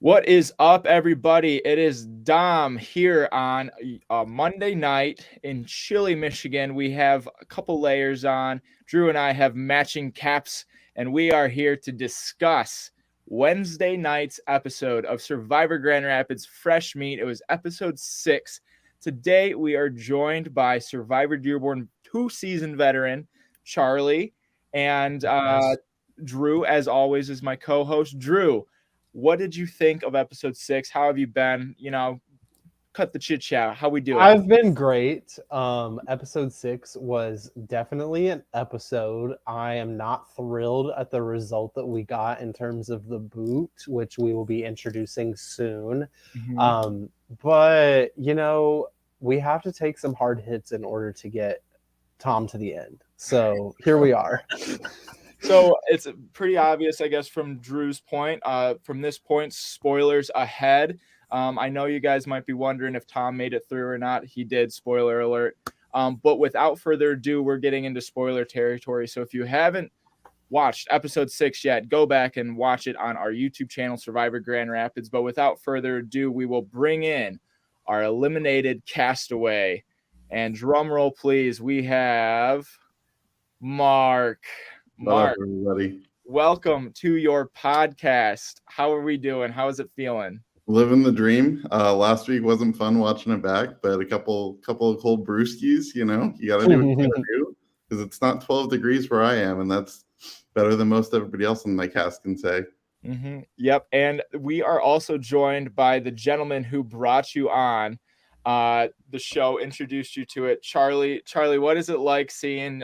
What is up, everybody? It is Dom here on a Monday night in chilly Michigan. We have a couple layers on. Drew and I have matching caps, and we are here to discuss Wednesday night's episode of Survivor Grand Rapids Fresh Meat. It was episode 6. Today, we are joined by Survivor Dearborn 2-season veteran Charlie, and Drew, as always, is my co-host. Drew, what did you think of episode 6? How have you been? Cut the chit chat. How we doing? I've been great. Episode 6 was definitely an episode. I am not thrilled at the result that we got in terms of the boot, which we will be introducing soon. But we have to take some hard hits in order to get Tom to the end. So here we are. So it's pretty obvious, I guess, from Drew's point. From this point, spoilers ahead. I know you guys might be wondering if Tom made it through or not. He did, spoiler alert. But without further ado, we're getting into spoiler territory. So if you haven't watched episode 6 yet, go back and watch it on our YouTube channel, Survivor Grand Rapids. But without further ado, we will bring in our eliminated castaway. And drum roll, please. We have Mark. Mark, everybody. Welcome to your podcast. How are we doing? How is it feeling? Living the dream. Last week wasn't fun watching it back, but a couple of cold brewskis, you got to do what you got to do because it's not 12 degrees where I am, and that's better than most everybody else in my cast can say. Yep, and we are also joined by the gentleman who brought you on the show, introduced you to it, Charlie. Charlie, what is it like seeing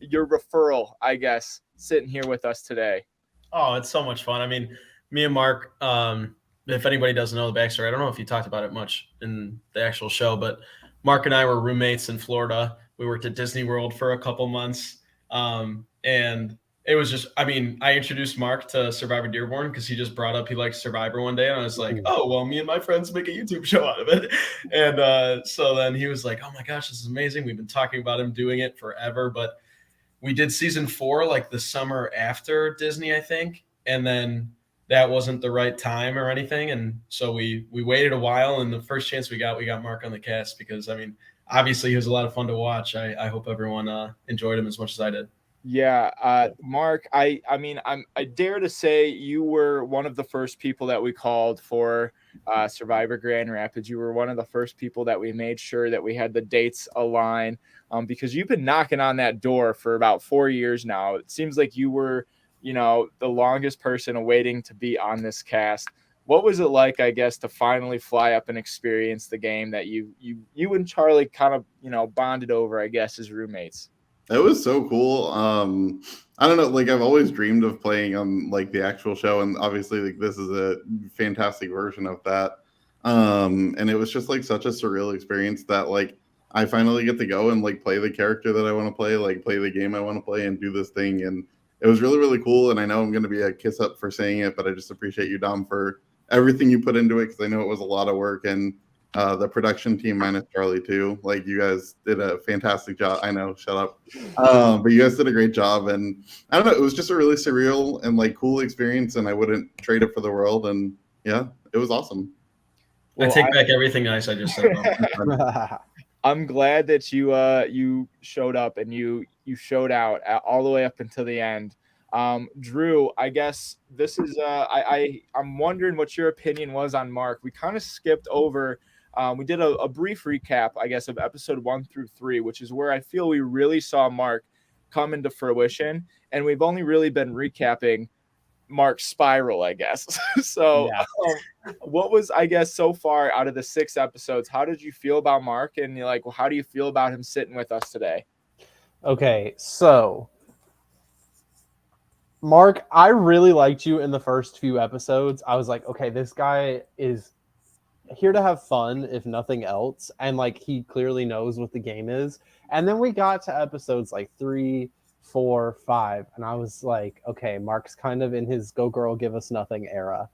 your referral, I guess, sitting here with us today? Oh, it's so much fun. I mean, me and Mark, if anybody doesn't know the backstory, I don't know if you talked about it much in the actual show, but Mark and I were roommates in Florida. We worked at Disney World for a couple months. And it was just, I introduced Mark to Survivor Dearborn because he just brought up he likes Survivor one day. And I was like, oh, well, me and my friends make a YouTube show out of it. And so then he was like, oh my gosh, this is amazing. We've been talking about him doing it forever, but we did season 4 like the summer after Disney, I think. And then that wasn't the right time or anything. And so we waited a while. And the first chance we got Mark on the cast because, obviously he was a lot of fun to watch. I hope everyone enjoyed him as much as I did. Yeah. Mark, I dare to say you were one of the first people that we called for Survivor Grand Rapids. You were one of the first people that we made sure that we had the dates align. Because you've been knocking on that door for about 4 years now. It seems like you were, the longest person waiting to be on this cast. What was it like, I guess, to finally fly up and experience the game that you and Charlie kind of, bonded over, I guess, as roommates? It was so cool. I don't know, like I've always dreamed of playing on like the actual show, and obviously like this is a fantastic version of that. And it was just like such a surreal experience that like I finally get to go and like play the character that I want to play, like play the game I want to play and do this thing. And it was really, really cool. And I know I'm going to be a kiss up for saying it, but I just appreciate you, Dom, for everything you put into it. Cause I know it was a lot of work, and the production team minus Charlie too. Like you guys did a fantastic job. I know, shut up. But you guys did a great job. And I don't know, it was just a really surreal and like cool experience, and I wouldn't trade it for the world. And yeah, it was awesome. Well, I take back everything nice I just said. I'm glad that you showed up and you showed out all the way up until the end. Drew, I guess this is I'm wondering what your opinion was on Mark. We kind of skipped over. We did a brief recap, I guess, of episode 1 through 3, which is where I feel we really saw Mark come into fruition, and we've only really been recapping Mark's spiral, I guess. So yeah. What was, I guess, so far out of the 6 episodes, how did you feel about Mark? And you're like, well, how do you feel about him sitting with us today? Okay, so Mark, I really liked you in the first few episodes. I was like, okay, this guy is here to have fun, if nothing else. And like, he clearly knows what the game is. And then we got to episodes like 3, 4, 5, and I was like, okay, Mark's kind of in his go girl, give us nothing era.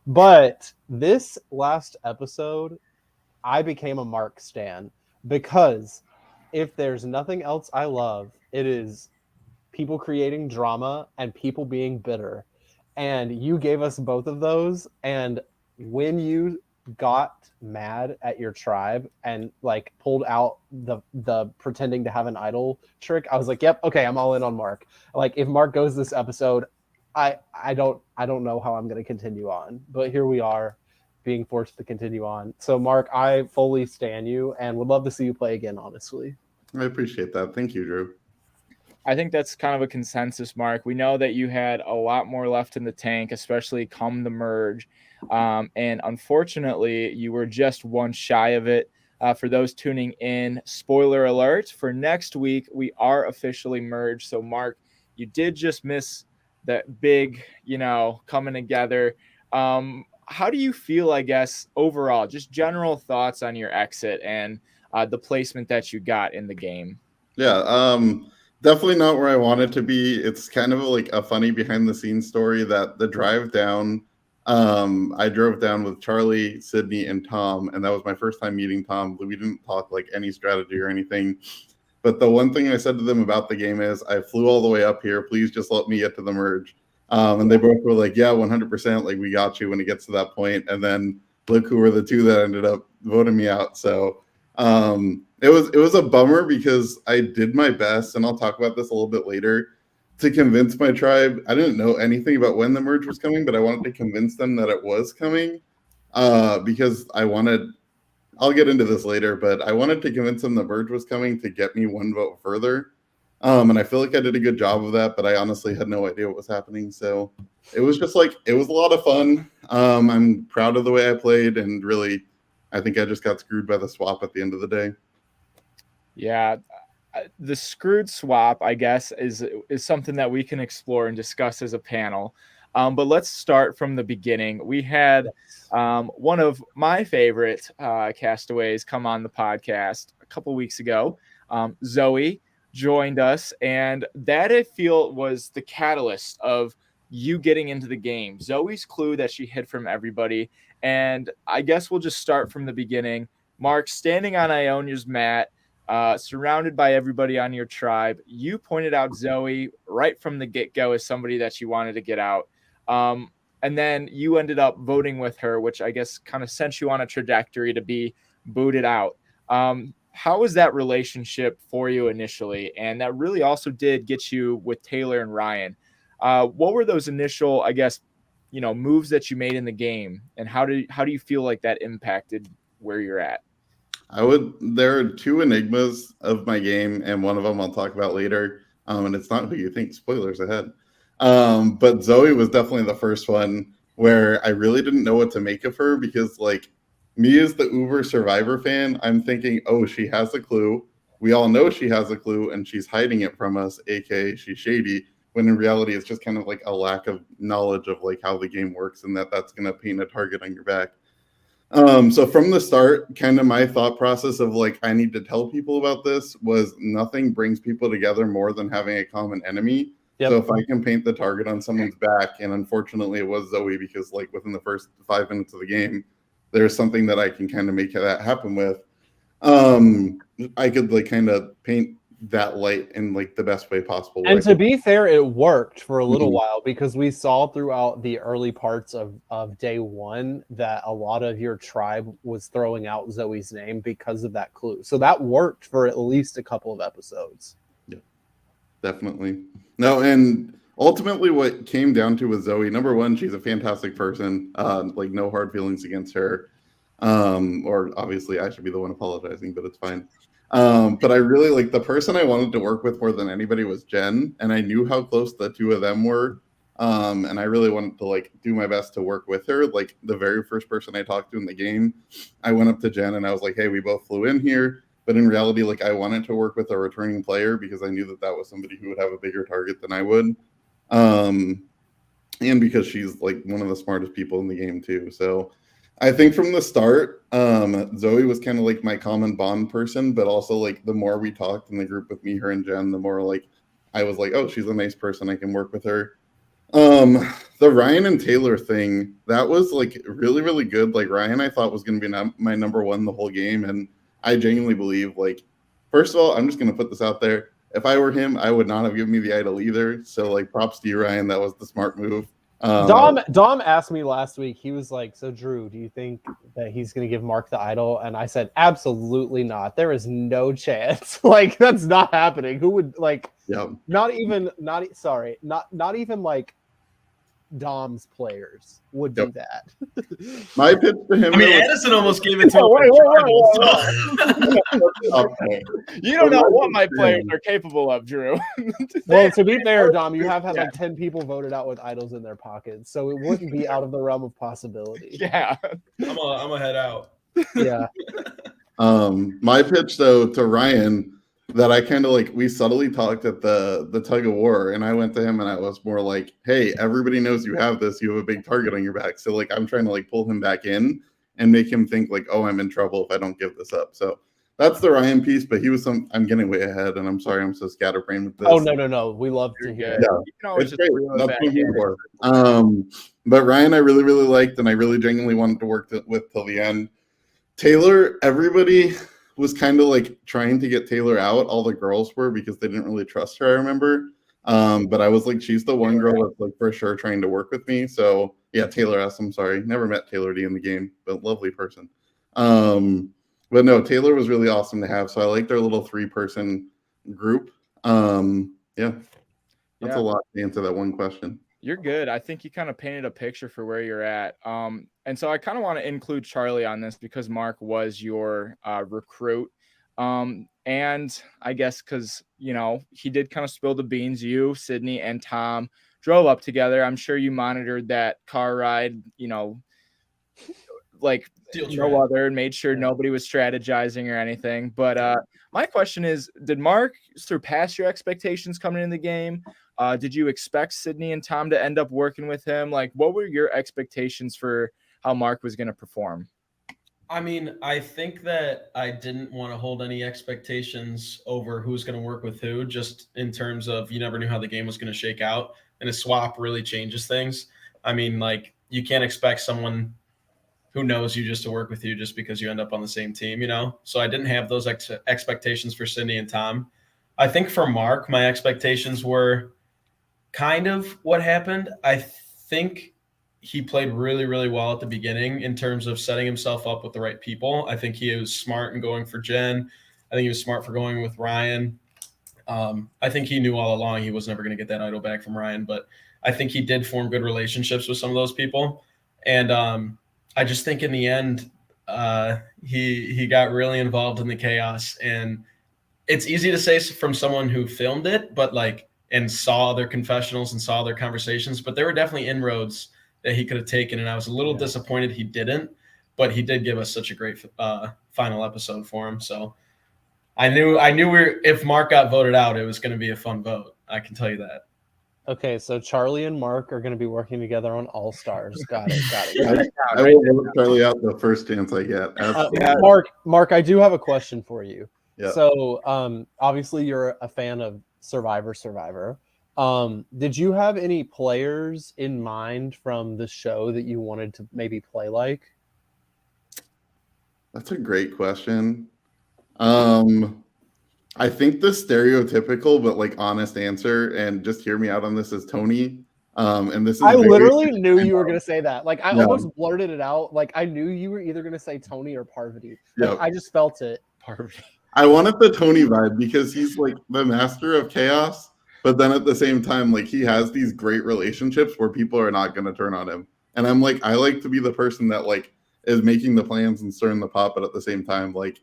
But this last episode, I became a Mark stan, because if there's nothing else I love, it is people creating drama and people being bitter. and you gave us both of those. And when you got mad at your tribe and like pulled out the pretending to have an idol trick, I was like, yep, okay, I'm all in on Mark. Like if Mark goes this episode, I don't know how I'm going to continue on, but here we are being forced to continue on. So Mark, I fully stan you and would love to see you play again, honestly. I appreciate that. Thank you, Drew. I think that's kind of a consensus, Mark. We know that you had a lot more left in the tank, especially come the merge. And unfortunately, you were just one shy of it. For those tuning in, spoiler alert, for next week, we are officially merged. So, Mark, you did just miss that big, coming together. How do you feel, I guess, overall, just general thoughts on your exit and the placement that you got in the game? Yeah, definitely not where I wanted to be. It's kind of like a funny behind the scenes story that the drive down, I drove down with Charlie, Sydney, and Tom, and that was my first time meeting Tom. We didn't talk like any strategy or anything. But the one thing I said to them about the game is, I flew all the way up here. Please just let me get to the merge. And they both were like, yeah, 100%. Like, we got you when it gets to that point. And then look who were the two that ended up voting me out. So it was a bummer because I did my best, and I'll talk about this a little bit later, to convince my tribe. I didn't know anything about when the merge was coming, but I wanted to convince them that it was coming because I'll get into this later, but I wanted to convince them the merge was coming to get me one vote further. And I feel like I did a good job of that, but I honestly had no idea what was happening. So it was just like, it was a lot of fun. I'm proud of the way I played, and really, I think I just got screwed by the swap at the end of the day. Yeah, the screwed swap, I guess, is something that we can explore and discuss as a panel. But let's start from the beginning. We had one of my favorite castaways come on the podcast a couple weeks ago. Zoe joined us, and that I feel was the catalyst of you getting into the game. Zoe's clue that she hid from everybody. And I guess we'll just start from the beginning. Mark, standing on Ionia's mat, surrounded by everybody on your tribe, you pointed out Zoe right from the get-go as somebody that you wanted to get out. And then you ended up voting with her, which I guess kind of sent you on a trajectory to be booted out. How was that relationship for you initially? And that really also did get you with Taylor and Ryan. What were those initial, I guess, moves that you made in the game, and how do you feel like that impacted where you're at? There are two enigmas of my game, and one of them I'll talk about later. And it's not who you think, spoilers ahead. But Zoe was definitely the first one where I really didn't know what to make of her, because like, me as the Uber Survivor fan, I'm thinking, oh, she has a clue. We all know she has a clue, and she's hiding it from us, aka she's shady, when in reality it's just kind of like a lack of knowledge of like how the game works, and that's going to paint a target on your back. So from the start, kind of my thought process of like, I need to tell people about this was, nothing brings people together more than having a common enemy. Yep. So if I can paint the target on someone's back, and unfortunately it was Zoe, because like within the first 5 minutes of the game, there's something that I can kind of make that happen with. I could like kind of paint that light in like the best way possible. And to be fair, it worked for a little while, because we saw throughout the early parts of day one that a lot of your tribe was throwing out Zoe's name because of that clue. So that worked for at least a couple of episodes. Yeah, definitely. No, and ultimately what came down to with Zoe, number one, she's a fantastic person. Like, no hard feelings against her. Or obviously I should be the one apologizing, but it's fine. But I really, like, the person I wanted to work with more than anybody was Jen, and I knew how close the two of them were. And I really wanted to like do my best to work with her. Like, the very first person I talked to in the game, I went up to Jen and I was like, hey, we both flew in here. But in reality, like, I wanted to work with a returning player because I knew that was somebody who would have a bigger target than I would. And because she's like one of the smartest people in the game too. So I think from the start, Zoe was kind of like my common bond person, but also like the more we talked in the group with me, her, and Jen, the more like I was like, oh, she's a nice person, I can work with her. The Ryan and Taylor thing, that was like really, really good. Like, Ryan, I thought was going to be my number one the whole game, and I genuinely believe, like, first of all, I'm just going to put this out there. If I were him, I would not have given me the idol either. So, like, props to you, Ryan. That was the smart move. Dom asked me last week. He was like, "So Drew, do you think that he's going to give Mark the idol?" And I said, "Absolutely not. There is no chance. Like that's not happening. Who would like? Yep. Not even like Dom's players would do that." My pitch to him. I mean, Addison almost gave it to him. You don't know what my players are capable of, Drew. Well, to be fair, Dom, you have had like 10 people voted out with idols in their pockets, so it wouldn't be out of the realm of possibility. Yeah. I'm gonna head out. Yeah. My pitch though to Ryan that I kind of like, we subtly talked at the tug of war, and I went to him and I was more like, hey, everybody knows you have this, you have a big target on your back, so like I'm trying to like pull him back in and make him think like, oh, I'm in trouble if I don't give this up. So that's the Ryan piece, but I'm getting way ahead, and I'm sorry I'm so scatterbrained with this. Oh no, we love to hear it. Yeah, You can always it's just great. reel it That's back what I'm here in. for. But Ryan I really liked, and I really genuinely wanted to work with till the end. Taylor, everybody was kind of like trying to get Taylor out. All the girls were, because they didn't really trust her, I remember. But I was like, she's the one girl that's like for sure trying to work with me. So yeah, Taylor S. I'm sorry. Never met Taylor D in the game, but lovely person. But no, Taylor was really awesome to have. So I like their little 3-person group. That's a lot to answer that one question. You're good. I think you kind of painted a picture for where you're at. And so I kind of want to include Charlie on this because Mark was your recruit. And I guess because, he did kind of spill the beans. You, Sydney, and Tom drove up together. I'm sure you monitored that car ride, like no other, and made sure nobody was strategizing or anything. But my question is, did Mark surpass your expectations coming into the game? Did you expect Sydney and Tom to end up working with him? Like, what were your expectations for how Mark was going to perform? I mean, I think that I didn't want to hold any expectations over who's going to work with who, just in terms of you never knew how the game was going to shake out, and a swap really changes things. I mean, like, you can't expect someone who knows you just to work with you just because you end up on the same team, So I didn't have those expectations for Sydney and Tom. I think for Mark, my expectations were kind of what happened. I think he played really, really well at the beginning in terms of setting himself up with the right people. I think he was smart in going for Jen. I think he was smart for going with Ryan. I think he knew all along he was never going to get that idol back from Ryan, but I think he did form good relationships with some of those people. And I just think in the end, he got really involved in the chaos. And it's easy to say from someone who filmed it, but and saw their confessionals and saw their conversations, but there were definitely inroads that he could have taken. And I was a little disappointed he didn't, but he did give us such a great final episode for him. So I knew if Mark got voted out, it was going to be a fun vote. I can tell you that. Okay, so Charlie and Mark are going to be working together on All Stars. Got it. I will vote Charlie out the first chance I get. Mark, I do have a question for you. Yeah. So, obviously, you're a fan of Survivor. Did you have any players in mind from the show that you wanted to maybe play like? That's a great question. I think the stereotypical but like honest answer, and just hear me out on this, is Tony. And this is I literally knew you were gonna say that. Like I almost blurted it out. Like I knew you were either gonna say Tony or Parvati. Like, I just felt it. Parvati. I wanted the Tony vibe because he's like the master of chaos, but then at the same time, like he has these great relationships where people are not gonna turn on him. And I'm like, I like to be the person that like is making the plans and stirring the pot, but at the same time, like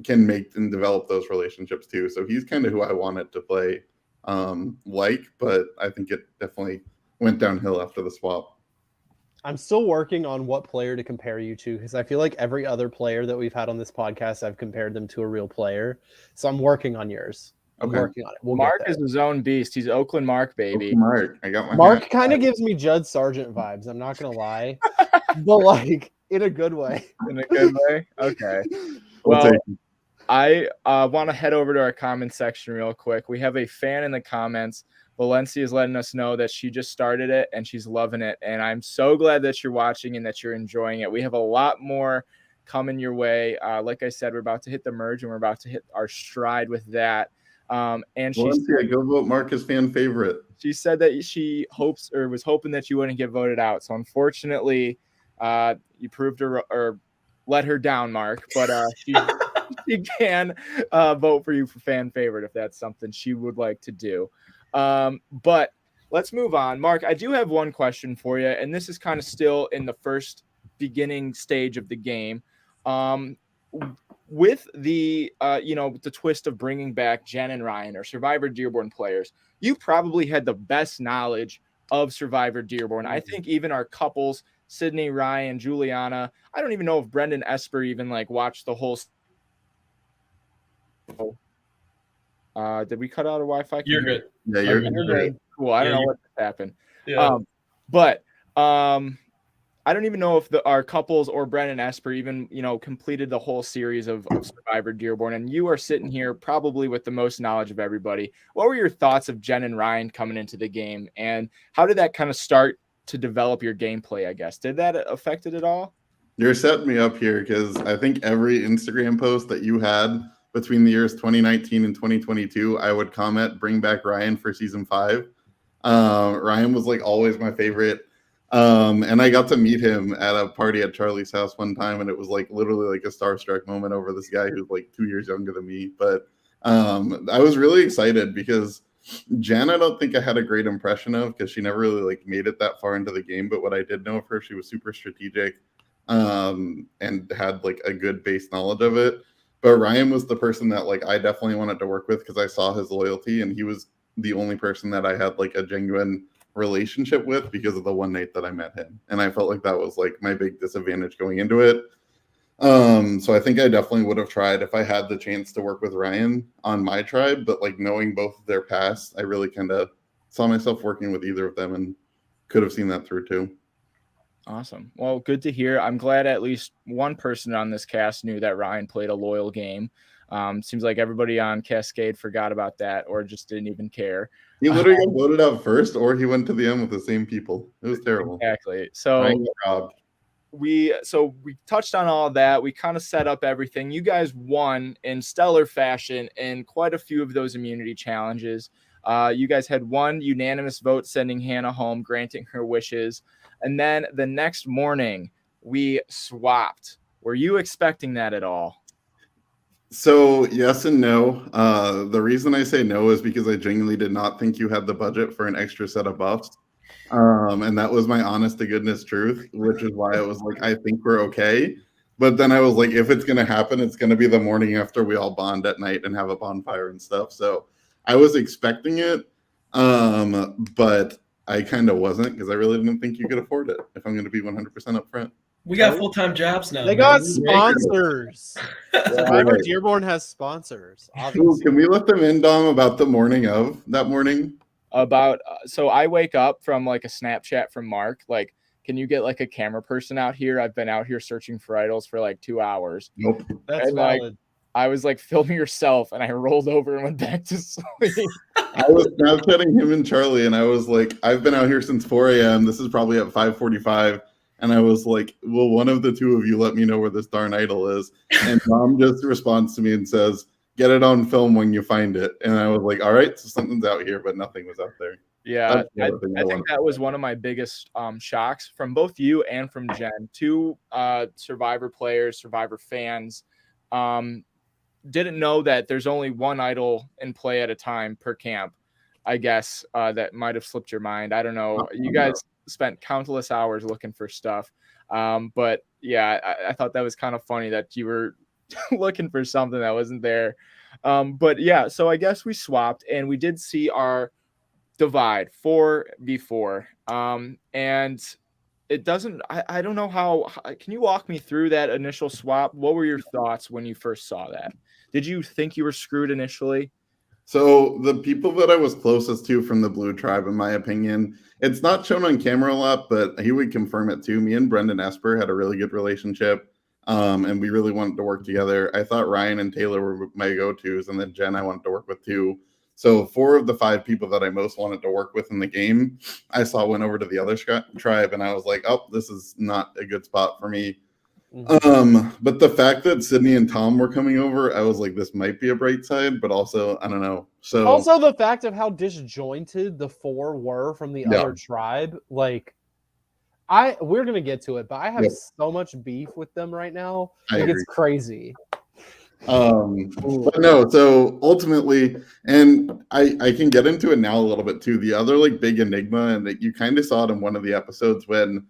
can make and develop those relationships too. So he's kind of who I wanted to play but I think it definitely went downhill after the swap. I'm still working on what player to compare you to, because I feel like every other player that we've had on this podcast, I've compared them to a real player. So I'm working on yours. I'm working on it. Mark is his own beast. He's Oakland Mark, baby. Mark, I got my Mark kind of gives me Judd Sargent vibes. I'm not gonna lie, but like in a good way. In a good way. Okay. Well, I want to head over to our comments section real quick. We have a fan in the comments. Valencia is letting us know that she just started it and she's loving it. And I'm so glad that you're watching and that you're enjoying it. We have a lot more coming your way. Like I said, we're about to hit the merge and we're about to hit our stride with that. And she Valencia, go vote Mark as fan favorite. She said that she hopes or was hoping that you wouldn't get voted out. So unfortunately, you proved her or let her down, Mark. But she can vote for you for fan favorite if that's something she would like to do. But let's move on. Mark, I do have one question for you, and this is kind of still in the first beginning stage of the game. With the the twist of bringing back Jen and Ryan or Survivor Dearborn players, you probably had the best knowledge of Survivor Dearborn. I think even our couples, Sydney, Ryan, Juliana, I don't even know if Brendan Esper even like watched the whole. Did we cut out a Wi-Fi? You're good. Yeah, you're good. Cool. I don't know what happened. Yeah. But I don't even know if our couples or Brendan Esper even, completed the whole series of Survivor Dearborn. And you are sitting here probably with the most knowledge of everybody. What were your thoughts of Jen and Ryan coming into the game? And how did that kind of start to develop your gameplay, I guess? Did that affect it at all? You're setting me up here because I think every Instagram post that you had between the years 2019 and 2022, I would comment, bring back Ryan for season 5. Ryan was like always my favorite. And I got to meet him at a party at Charlie's house one time, and it was like literally like a starstruck moment over this guy who's like 2 years younger than me. But I was really excited because Jen, I don't think I had a great impression of because she never really like made it that far into the game. But what I did know of her, she was super strategic and had like a good base knowledge of it. But Ryan was the person that like I definitely wanted to work with because I saw his loyalty, and he was the only person that I had like a genuine relationship with because of the one night that I met him. And I felt like that was like my big disadvantage going into it. So I think I definitely would have tried if I had the chance to work with Ryan on my tribe, but like knowing both of their past, I really kind of saw myself working with either of them and could have seen that through too. Awesome. Well, good to hear. I'm glad at least one person on this cast knew that Ryan played a loyal game. Seems like everybody on Cascade forgot about that or just didn't even care. He literally got voted out first, or he went to the end with the same people. It was terrible. Exactly. So we touched on all of that. We kind of set up everything. You guys won in stellar fashion in quite a few of those immunity challenges. You guys had one unanimous vote sending Hannah home, granting her wishes. And then the next morning, we swapped. Were you expecting that at all? So yes and no. The reason I say no is because I genuinely did not think you had the budget for an extra set of buffs. And that was my honest to goodness truth, which is why I was like, I think we're okay. But then I was like, if it's going to happen, it's going to be the morning after we all bond at night and have a bonfire and stuff. So I was expecting it, but I kind of wasn't because I really didn't think you could afford it, if I'm going to be 100% upfront. We got full-time jobs now. They got sponsors. Survivor Dearborn has sponsors. Ooh, can we let them in, Dom, about the morning of that morning? So I wake up from like a Snapchat from Mark. Like, can you get like a camera person out here? I've been out here searching for idols for like 2 hours. Nope. That's valid. I was like, film yourself, and I rolled over and went back to sleep. I was Snapchatting him and Charlie, and I was like, I've been out here since 4 a.m. This is probably at 5:45. And I was like, will one of the two of you let me know where this darn idol is? And Mom just responds to me and says, get it on film when you find it. And I was like, all right, so something's out here, but nothing was out there. Yeah, I think that was one of my biggest shocks from both you and from Jen. Two Survivor players, Survivor fans, didn't know that there's only one idol in play at a time per camp. I guess that might have slipped your mind. I don't know. You guys spent countless hours looking for stuff. But yeah, I thought that was kind of funny that you were looking for something that wasn't there. But yeah, so I guess we swapped and we did see our divide 4v4. And it doesn't, I don't know how, can you walk me through that initial swap? What were your thoughts when you first saw that? Did you think you were screwed initially? So the people that I was closest to from the Blue Tribe, in my opinion, it's not shown on camera a lot, but he would confirm it too. Me and Brendan Esper had a really good relationship, and we really wanted to work together. I thought Ryan and Taylor were my go-tos, and then Jen I wanted to work with too. So 4 of the 5 people that I most wanted to work with in the game, I saw went over to the other tribe, and I was like, oh, this is not a good spot for me. But the fact that Sydney and Tom were coming over, I was like, this might be a bright side, but also I don't know. So also the fact of how disjointed the 4 were from the other tribe, like we're gonna get to it, but I have so much beef with them right now. It's crazy. But no, so ultimately, and I can get into it now a little bit too. The other like big enigma, and that you kind of saw it in one of the episodes when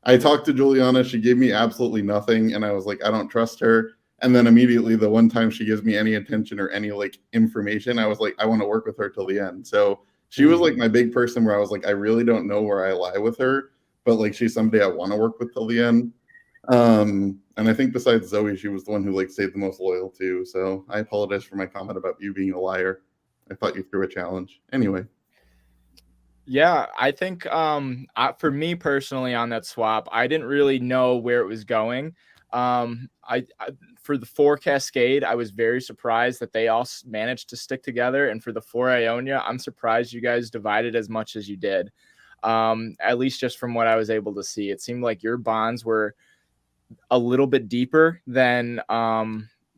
I talked to Juliana, she gave me absolutely nothing, and I was like, I don't trust her. And then immediately, the one time she gives me any attention or any like information, I was like, I want to work with her till the end. So she was like my big person where I was like, I really don't know where I lie with her, but like she's somebody I want to work with till the end. And I think besides Zoe, she was the one who like stayed the most loyal to. So I apologize for my comment about you being a liar. I thought you threw a challenge. Anyway. Yeah, I think for me personally on that swap, I didn't really know where it was going. I for the 4 Cascade, I was very surprised that they all managed to stick together, and for the 4 Ionia, I'm surprised you guys divided as much as you did. At least just from what I was able to see, it seemed like your bonds were a little bit deeper than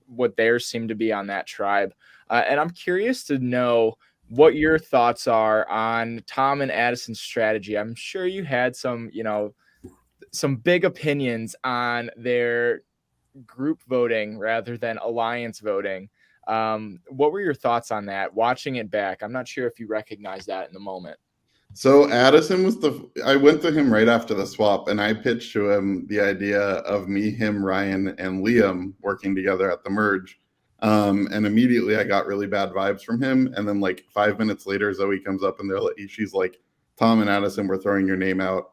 what theirs seemed to be on that tribe. And I'm curious to know what your thoughts are on Tom and Addison's strategy. I'm sure you had some big opinions on their group voting rather than alliance voting. What were your thoughts on that? Watching it back, I'm not sure if you recognize that in the moment. So Addison was I went to him right after the swap, and I pitched to him the idea of me, him, Ryan, and Liam working together at the merge. And immediately I got really bad vibes from him. And then like 5 minutes later, Zoe comes up and she's like, Tom and Addison were throwing your name out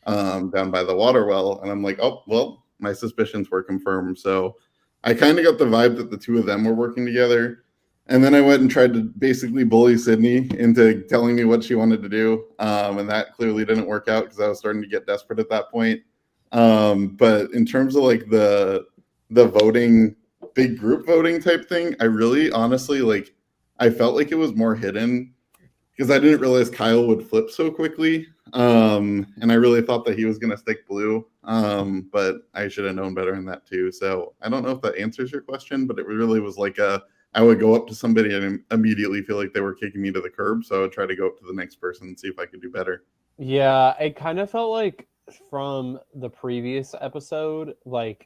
down by the water well. And I'm like, oh, well, my suspicions were confirmed. So I kind of got the vibe that the two of them were working together. And then I went and tried to basically bully Sydney into telling me what she wanted to do. And that clearly didn't work out because I was starting to get desperate at that point. But in terms of like the voting, big group voting type thing, I really honestly I felt like it was more hidden because I didn't realize Kyle would flip so quickly. And I really thought that he was going to stick blue. But I should have known better than that too. So I don't know if that answers your question, but it really was like I would go up to somebody and immediately feel like they were kicking me to the curb. So I would try to go up to the next person and see if I could do better. Yeah, it kind of felt like from the previous episode, once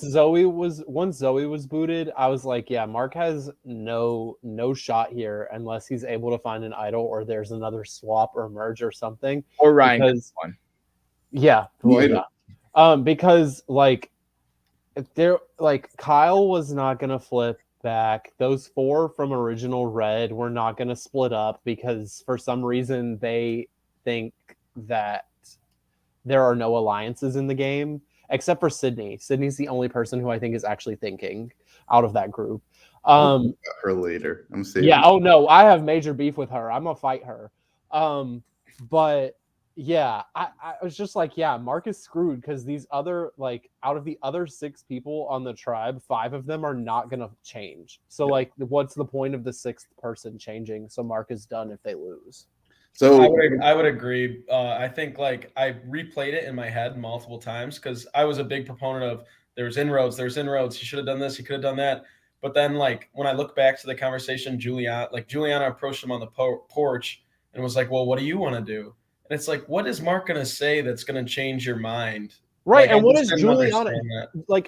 Zoe was booted, I was like, yeah, Mark has no shot here unless he's able to find an idol or there's another swap or merge or something. Or Ryan gets one. Yeah. Well, yeah. Because Kyle was not gonna flip back. Those 4 from original red were not gonna split up because for some reason they think that there are no alliances in the game except for Sydney. Sydney's the only person who I think is actually thinking out of that group. Her later. I'm saying. Yeah. Oh no, I have major beef with her. I'm gonna fight her. But yeah, I was just like, yeah, Mark is screwed because these other out of the other 6 people on the tribe, 5 of them are not gonna change. So what's the point of the 6th person changing? So Mark is done if they lose. So I would agree. I think I replayed it in my head multiple times because I was a big proponent of there's inroads. He should have done this. He could have done that. But then when I look back to the conversation, Juliana approached him on the porch and was like, well, what do you want to do? And it's like, what is Mark going to say that's going to change your mind? Right. And what is Juliana?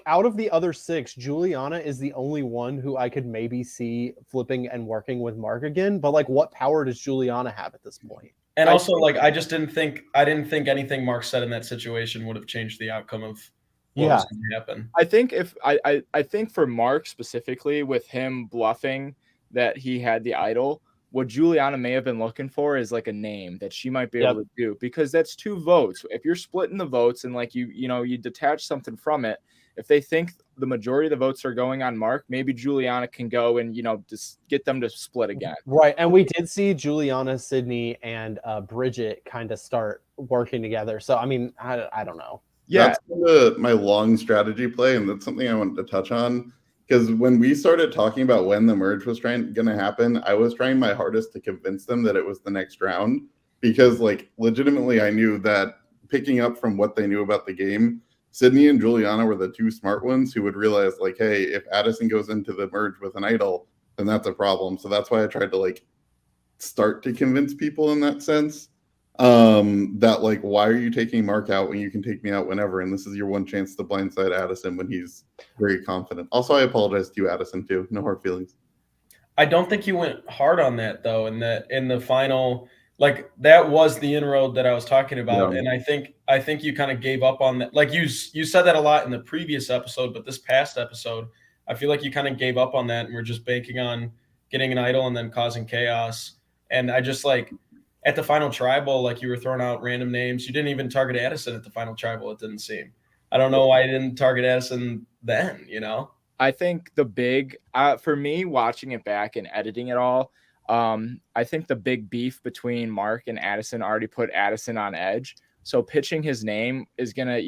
Out of the other 6, Juliana is the only one who I could maybe see flipping and working with Mark again. But what power does Juliana have at this point? And also, I just didn't think anything Mark said in that situation would have changed the outcome of what was going to happen. I think I think for Mark specifically, with him bluffing that he had the idol, what Juliana may have been looking for is a name that she might be able to do, because that's 2 votes. If you're splitting the votes and you detach something from it, if they think the majority of the votes are going on Mark, maybe Juliana can go and just get them to split again. Right. And we did see Juliana, Sydney, and Bridget kind of start working together. So I mean, I don't know. Yeah, that's my long strategy play, and that's something I wanted to touch on. Because when we started talking about when the merge was going to happen, I was trying my hardest to convince them that it was the next round. Because, legitimately, I knew that picking up from what they knew about the game, Sydney and Juliana were the two smart ones who would realize, like, hey, if Addison goes into the merge with an idol, then that's a problem. So that's why I tried to like start to convince people in that sense. That like, why are you taking Mark out when you can take me out whenever? And this is your one chance to blindside Addison when he's very confident. Also, I apologize to you, Addison, too. No hard feelings. I don't think you went hard on that though. In the final, like that was the inroad that I was talking about, and I think you kind of gave up on that. Like you said that a lot in the previous episode, but this past episode, I feel like you kind of gave up on that, and we're just banking on getting an idol and then causing chaos. And I just like at the final tribal, like you were throwing out random names. You didn't even target Addison at the final tribal. It didn't seem. I don't know why I didn't target Addison then. You know. I think the big for me watching it back and editing it all, I think the big beef between Mark and Addison already put Addison on edge. So pitching his name is gonna,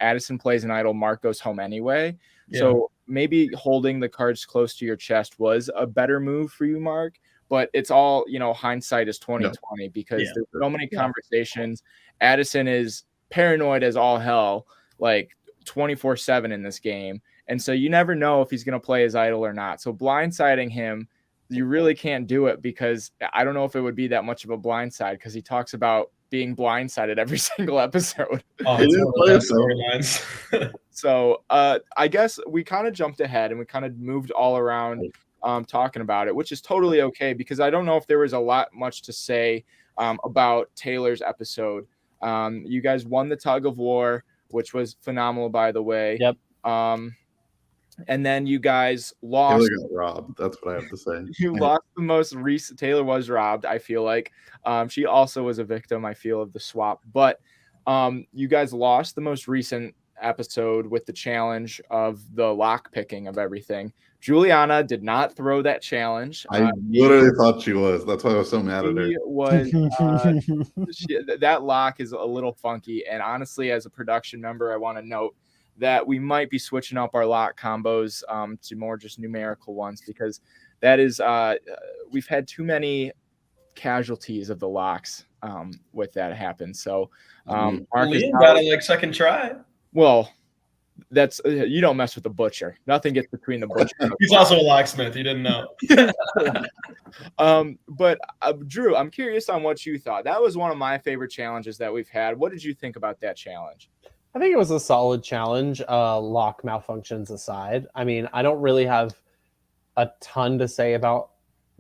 Addison plays an idol, Mark goes home anyway. Yeah. So maybe holding the cards close to your chest was a better move for you, Mark. But it's all, hindsight is 2020 because there's so many conversations. Addison is paranoid as all hell, like 24/7 in this game. And so you never know if he's going to play his idol or not. So blindsiding him, you really can't do it because I don't know if it would be that much of a blindside because he talks about being blindsided every single episode. So I guess we kind of jumped ahead and we kind of moved all around talking about it, which is totally okay because I don't know if there was a lot much to say about Taylor's episode. You guys won the tug of war, which was phenomenal, by the way. Yep. And then you guys lost. Taylor got robbed. That's what I have to say. You lost the most recent. Taylor was robbed, I feel like. She also was a victim, I feel, of the swap. But you guys lost the most recent episode with the challenge of the lock picking of everything. Juliana did not throw that challenge. I literally thought she was. That's why I was so mad at her. That lock is a little funky. And honestly, as a production member, I want to note that we might be switching up our lock combos to more just numerical ones because that is we've had too many casualties of the locks with that happen. So Mark got it like second try. Well, that's you don't mess with the butcher. Nothing gets between the butcher. He's also a locksmith. You didn't know. But Drew, I'm curious on what you thought. That was one of my favorite challenges that we've had. What did you think about that challenge? I think it was a solid challenge, lock malfunctions aside. I mean, I don't really have a ton to say about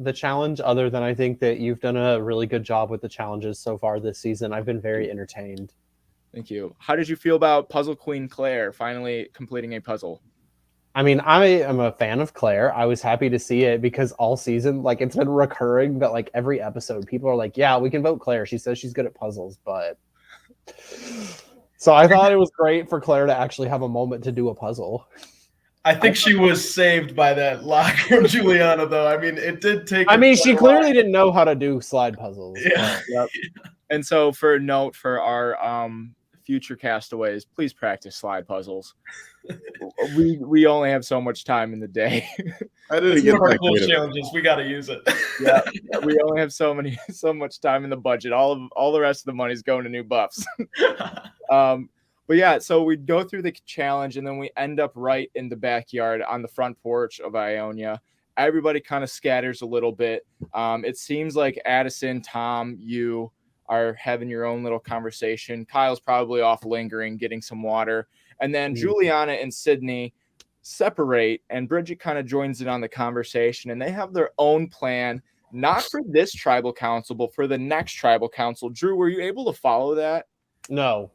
the challenge other than I think that you've done a really good job with the challenges so far this season. I've been very entertained. Thank you. How did you feel about Puzzle Queen Claire finally completing a puzzle? I mean, I am a fan of Claire. I was happy to see it because all season, like it's been recurring that like every episode, people are like, yeah, we can vote Claire. She says she's good at puzzles, but... So I thought it was great for Claire to actually have a moment to do a puzzle. I think she was saved by that lock from Juliana, though. I mean, it did take... I mean, she clearly didn't know how to do slide puzzles. Yeah. Yep. And so for a note for our future castaways, please practice slide puzzles. we only have so much time in the day. I didn't get one of our cool challenges. We got to use it. Yeah, we only have so much time in the budget. All the rest of the money's going to new buffs. But yeah, so we go through the challenge and then we end up right in the backyard on the front porch of Ionia. Everybody kind of scatters a little bit. It seems like Addison, Tom, you are having your own little conversation. Kyle's probably off lingering, getting some water. And then Juliana and Sydney separate and Bridget kind of joins in on the conversation and they have their own plan, not for this tribal council, but for the next tribal council. Drew, were you able to follow that? No.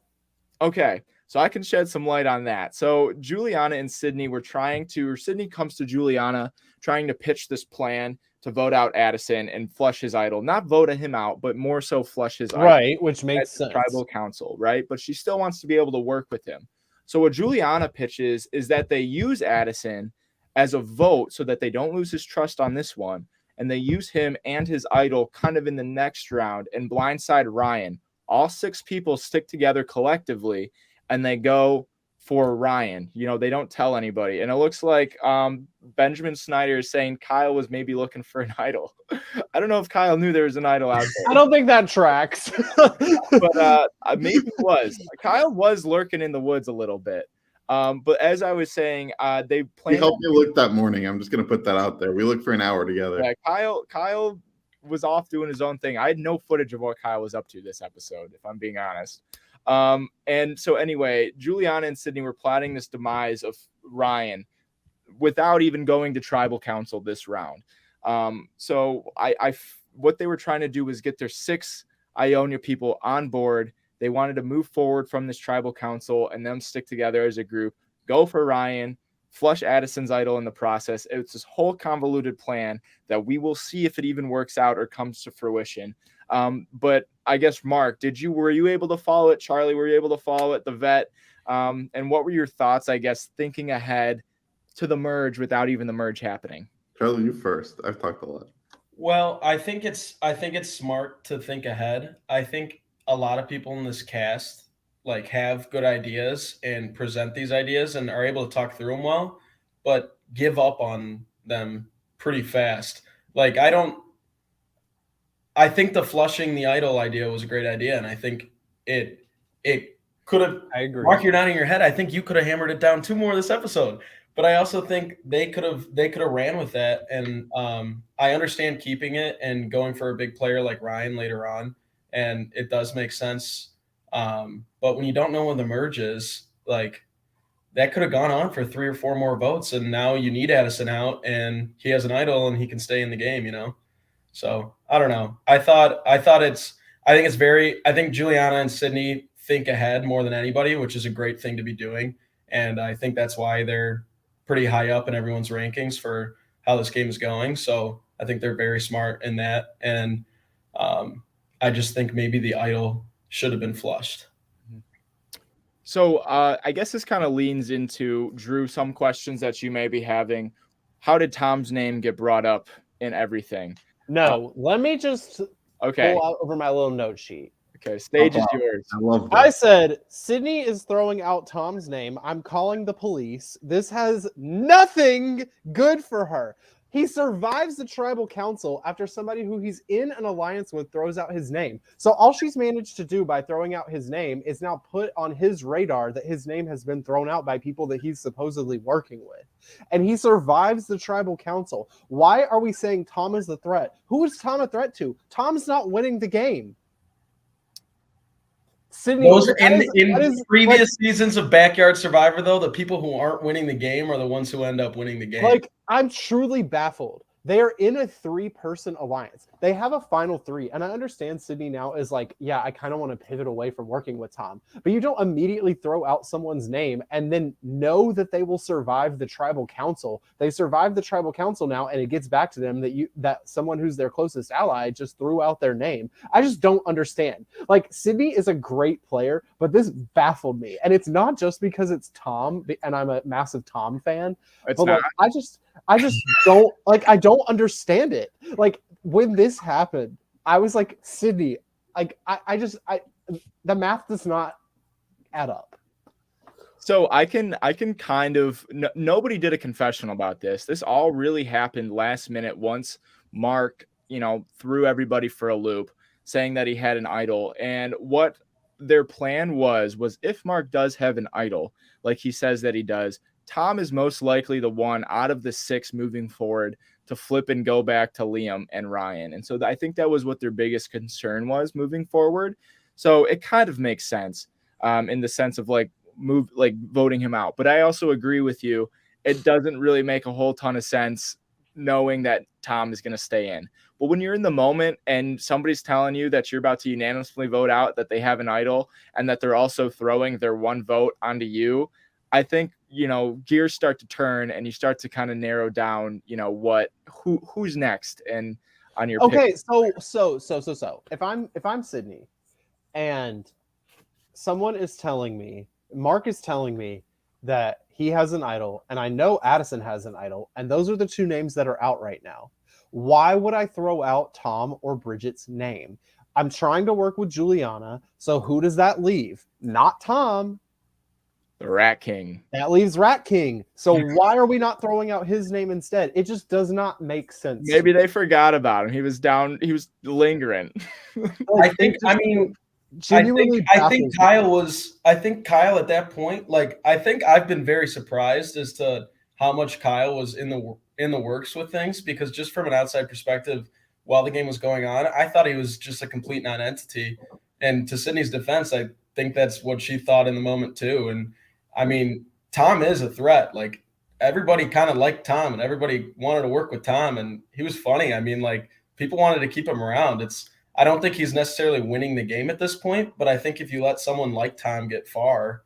Okay, so I can shed some light on that. So Juliana and Sydney Sydney comes to Juliana trying to pitch this plan to vote out Addison and flush his idol. Not vote him out, but more so flush his idol. Right, which makes sense. Tribal council, right? But she still wants to be able to work with him. So what Juliana pitches is that they use Addison as a vote so that they don't lose his trust on this one. And they use him and his idol kind of in the next round and blindside Ryan. All 6 people stick together collectively and they go for Ryan. They don't tell anybody. And it looks like Benjamin Snyder is saying Kyle was maybe looking for an idol. I don't know if Kyle knew there was an idol out there. I don't think that tracks. But maybe it was. Kyle was lurking in the woods a little bit. But as I was saying, they He planned. helped me look that morning. I'm just going to put that out there. We looked for an hour together. Yeah, Kyle was off doing his own thing. I had no footage of what Kyle was up to this episode, if I'm being honest. And so anyway, Juliana and Sydney were plotting this demise of Ryan without even going to tribal council this round. So what they were trying to do was get their 6 Ionia people on board. They wanted to move forward from this tribal council and them stick together as a group, go for Ryan, flush Addison's idol in the process. It's this whole convoluted plan that we will see if it even works out or comes to fruition. But I guess, Mark, were you able to follow it? Charlie, were you able to follow it? The vet? And what were your thoughts, I guess, thinking ahead to the merge without even the merge happening? Charlie, you first. I've talked a lot. Well, I think it's smart to think ahead. I think a lot of people in this cast have good ideas and present these ideas and are able to talk through them well, but give up on them pretty fast. I think the flushing the idol idea was a great idea, and I think it could have. I agree. Mark, you're nodding your head. I think you could have hammered it down 2 more this episode, but I also think they could have ran with that. And I understand keeping it and going for a big player like Ryan later on, and it does make sense. But when you don't know when the merge is, that could have gone on for 3 or 4 more votes, and now you need Addison out, and he has an idol, and he can stay in the game. So I don't know. I think Juliana and Sydney think ahead more than anybody, which is a great thing to be doing. And I think that's why they're pretty high up in everyone's rankings for how this game is going. So I think they're very smart in that. And I just think maybe the idol should have been flushed. So I guess this kind of leans into, Drew, some questions that you may be having. How did Tom's name get brought up in everything? No, let me just Okay. pull out over my little note sheet. Okay, stage is yours. I love that. I said, Sydney is throwing out Tom's name. I'm calling the police. This has nothing good for her. He survives the tribal council after somebody who he's in an alliance with throws out his name. So all she's managed to do by throwing out his name is now put on his radar that his name has been thrown out by people that he's supposedly working with. And he survives the tribal council. Why are we saying Tom is the threat? Who is Tom a threat to? Tom's not winning the game. Sydney, Those in previous seasons of Backyard Survivor, though, the people who aren't winning the game are the ones who end up winning the game. I'm truly baffled. They are in a 3-person alliance. They have a final 3. And I understand Sydney now is yeah, I kind of want to pivot away from working with Tom. But you don't immediately throw out someone's name and then know that they will survive the tribal council. They survive the tribal council now, and it gets back to them that someone who's their closest ally just threw out their name. I just don't understand. Sydney is a great player, but this baffled me. And it's not just because it's Tom, and I'm a massive Tom fan. It's not. I just don't I don't understand it. When this happened, I was like, Sydney, the math does not add up. So I can kind of, nobody did a confession about this. This all really happened last minute once Mark, threw everybody for a loop, saying that he had an idol. And what their plan was if Mark does have an idol, like he says that he does, Tom is most likely the one out of the 6 moving forward to flip and go back to Liam and Ryan. And so I think that was what their biggest concern was moving forward. So it kind of makes sense in the sense of voting him out. But I also agree with you. It doesn't really make a whole ton of sense knowing that Tom is going to stay in. But when you're in the moment and somebody's telling you that you're about to unanimously vote out that they have an idol and that they're also throwing their 1 vote onto you, I think, gears start to turn and you start to kind of narrow down, who's next and on your pick. So if I'm Sydney and someone is telling me, Mark is telling me that he has an idol and I know Addison has an idol and those are the 2 names that are out right now, why would I throw out Tom or Bridget's name? I'm trying to work with Juliana. So who does that leave? Not Tom. The Rat King. That leaves Rat King. So why are we not throwing out his name instead? It just does not make sense. Maybe they forgot about him. He was down. He was lingering. I think genuinely I think Kyle at that point, like I think I've been very surprised as to how much Kyle was in the works with things, because just from an outside perspective, while the game was going on, I thought he was just a complete non-entity. And to Sydney's defense, I think that's what she thought in the moment too. And I mean, Tom is a threat. Like everybody kind of liked Tom and everybody wanted to work with Tom, and he was funny. I mean, like people wanted to keep him around. I don't think he's necessarily winning the game at this point, but I think if you let someone like Tom get far,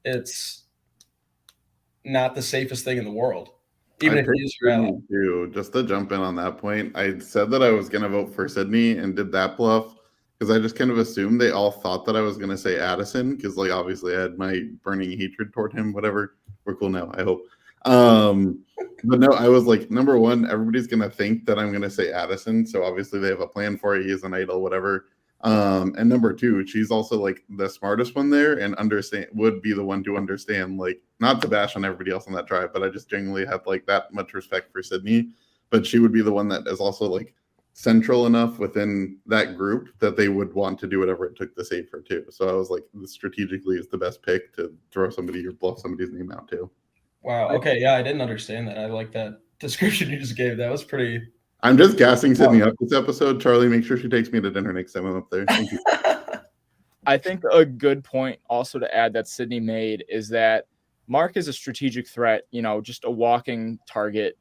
it's not the safest thing in the world. Even if he is your ally. Too. Just to jump in on that point, I said that I was going to vote for Sydney and did that bluff because I just kind of assumed they all thought that I was going to say Addison because, like, obviously I had my burning hatred toward him. Whatever, we're cool now, I hope. But no, I was like, number one, everybody's going to think that I'm going to say Addison, so obviously they have a plan for it. He is an idol, whatever. And number two, she's also like the smartest one there and would be the one to understand, like, not to bash on everybody else on that tribe, but I just genuinely have like that much respect for Sydney. But she would be the one that is also like central enough within that group that they would want to do whatever it took to save her too. So I was like, strategically is the best pick to throw somebody or bluff somebody's name out too. Wow. Okay. Yeah, I didn't understand that. I like that description you just gave. That was pretty. I'm just gassing Sydney up this episode. Charlie, make sure she takes me to dinner next time I'm up there. Thank you. I think a good point also to add that Sydney made is that Mark is a strategic threat, just a walking target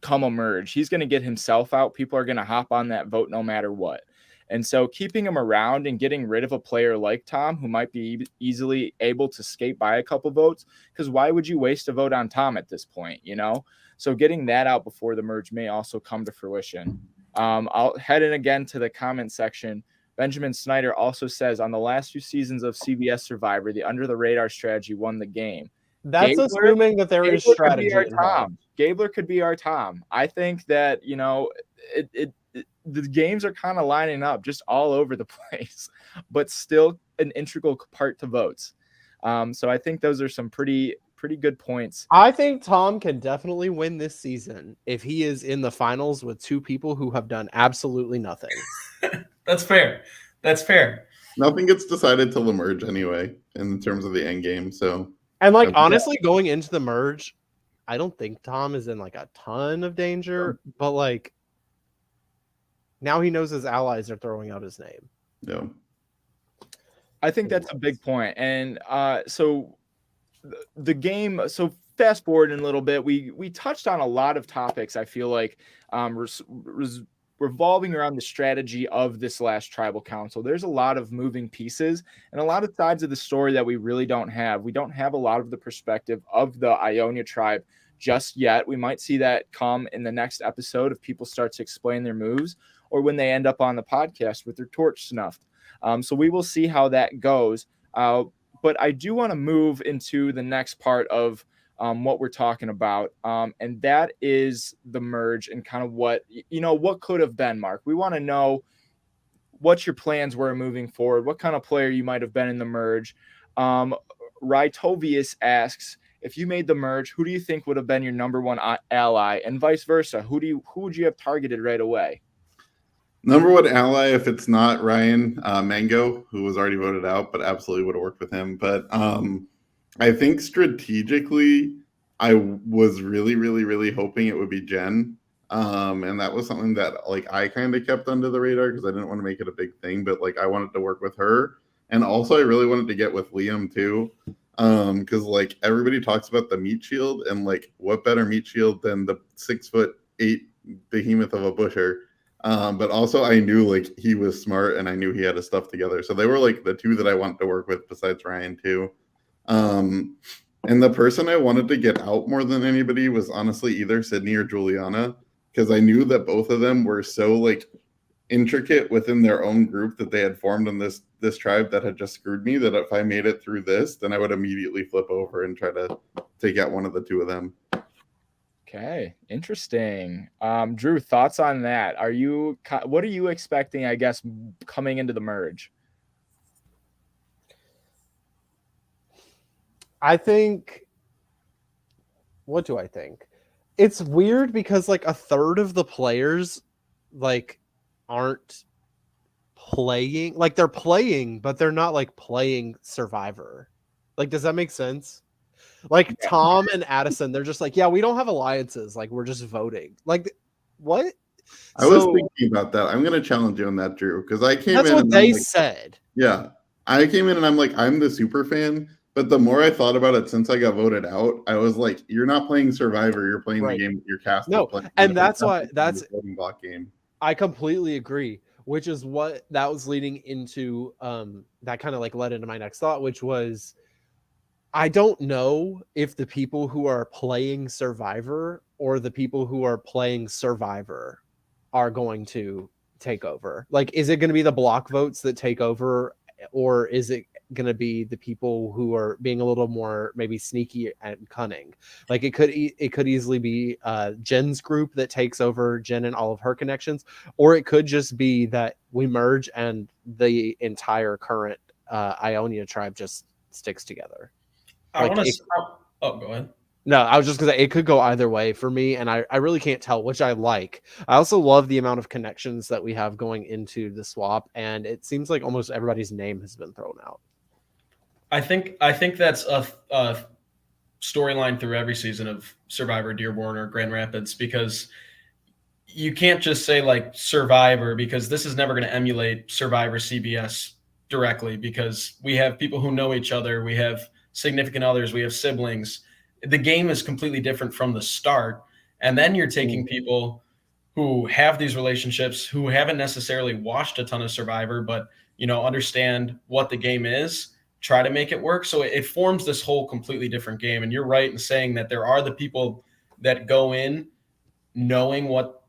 come a merge. He's going to get himself out. People are going to hop on that vote no matter what. And so keeping him around and getting rid of a player like Tom, who might be easily able to skate by a couple votes, because why would you waste a vote on Tom at this point, So getting that out before the merge may also come to fruition. I'll head in again to the comment section. Benjamin Snyder also says, on the last few seasons of CBS Survivor, the under-the-radar strategy won the game. That's assuming that there is strategy involved. Gabler could be our Tom. I think that, the games are kind of lining up just all over the place, but still an integral part to votes. So I think those are some pretty good points. I think Tom can definitely win this season if he is in the finals with two people who have done absolutely nothing. That's fair. Nothing gets decided till the merge anyway, in terms of the end game. So, and like honestly, going into the merge, I don't think Tom is in like a ton of danger, but like now he knows his allies are throwing out his name. Yeah, I think that's a big point. And so the game. So fast forward in a little bit, we touched on a lot of topics. I feel like revolving around the strategy of this last tribal council. There's a lot of moving pieces and a lot of sides of the story that we really don't have. We don't have a lot of the perspective of the Ionia tribe just yet. We might see that come in the next episode if people start to explain their moves or when they end up on the podcast with their torch snuffed. So we will see how that goes. But I do want to move into the next part of what we're talking about. And that is the merge and kind of what could have been, Mark. We want to know what your plans were moving forward, what kind of player you might have been in the merge. Rytovius asks, if you made the merge, who do you think would have been your number one ally, and vice versa? Who would you have targeted right away? Number one ally, if it's not Ryan Mango, who was already voted out, but absolutely would have worked with him. But I think strategically, I was really, really, really hoping it would be Jen. And that was something that like I kind of kept under the radar because I didn't want to make it a big thing, but like I wanted to work with her. And also I really wanted to get with Liam too. Because like everybody talks about the meat shield, and like what better meat shield than the 6'8" behemoth of a busher. But also I knew like he was smart and I knew he had his stuff together. So they were like the two that I wanted to work with besides Ryan too. And the person I wanted to get out more than anybody was honestly either Sydney or Juliana, because I knew that both of them were so like intricate within their own group that they had formed in this tribe that had just screwed me, that if I made it through this, then I would immediately flip over and try to take out one of the two of them. Okay, interesting. Drew, thoughts on that? What are you expecting, I guess, coming into the merge? I think. What do I think? It's weird because like a third of the players like aren't playing. Like they're playing, but they're not like playing Survivor. Like, does that make sense? Like Tom and Addison, they're just like, yeah, we don't have alliances. Like we're just voting. Like, what? I was thinking about that. I'm going to challenge you on that, Drew, because I came in. That's what and they like, said. Yeah, I came in and I'm like, I'm the super fan. But the more I thought about it since I got voted out, I was like, you're not playing Survivor. You're playing the game that your cast is playing. And that's why that's a voting block game. I completely agree, which is what that was leading into. That kind of like led into my next thought, which was I don't know if the people who are playing Survivor or the people who are playing Survivor are going to take over. Like, is it going to be the block votes that take over, or is it going to be the people who are being a little more maybe sneaky and cunning? Like, it could easily be Jen's group that takes over, Jen and all of her connections, or it could just be that we merge and the entire current Ionia tribe just sticks together. I want to. Oh, go ahead. No, I was just going to say it could go either way for me, and I really can't tell, which I like. I also love the amount of connections that we have going into the swap, and it seems like almost everybody's name has been thrown out. I think that's a storyline through every season of Survivor Dearborn or Grand Rapids, because you can't just say like Survivor, because this is never going to emulate Survivor CBS directly, because we have people who know each other, we have significant others, we have siblings. The game is completely different from the start. And then you're taking people who have these relationships, who haven't necessarily watched a ton of Survivor, but, you know, understand what the game is, try to make it work. So it forms this whole completely different game. And you're right in saying that there are the people that go in knowing what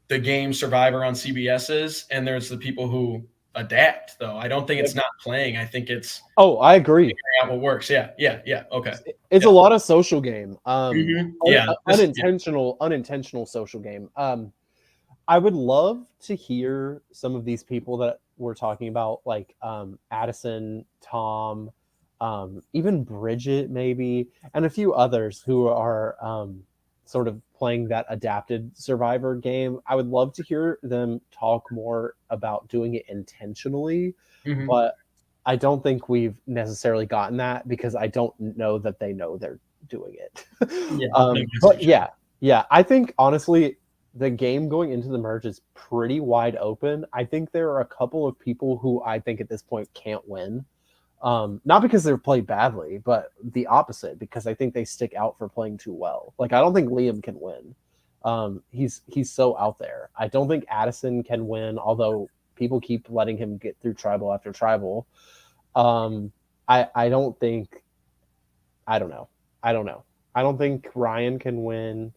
the game Survivor on CBS is, and there's the people who adapt, though. I don't think it's not playing. I think it's I agree. Figuring out what works. Yeah. Okay. It's a lot of social game. Unintentional social game. I would love to hear some of these people that we're talking about, like Addison, Tom, even Bridget, maybe, and a few others who are sort of playing that adapted Survivor game. I would love to hear them talk more about doing it intentionally, but I don't think we've necessarily gotten that, because I don't know that they know they're doing it. But yeah, I think honestly, the game going into the merge is pretty wide open. I think there are a couple of people who I think at this point can't win. Not because they've played badly, but the opposite, because I think they stick out for playing too well. Like, I don't think Liam can win. He's so out there. I don't think Addison can win, although people keep letting him get through tribal after tribal. I don't know. I don't think Ryan can win.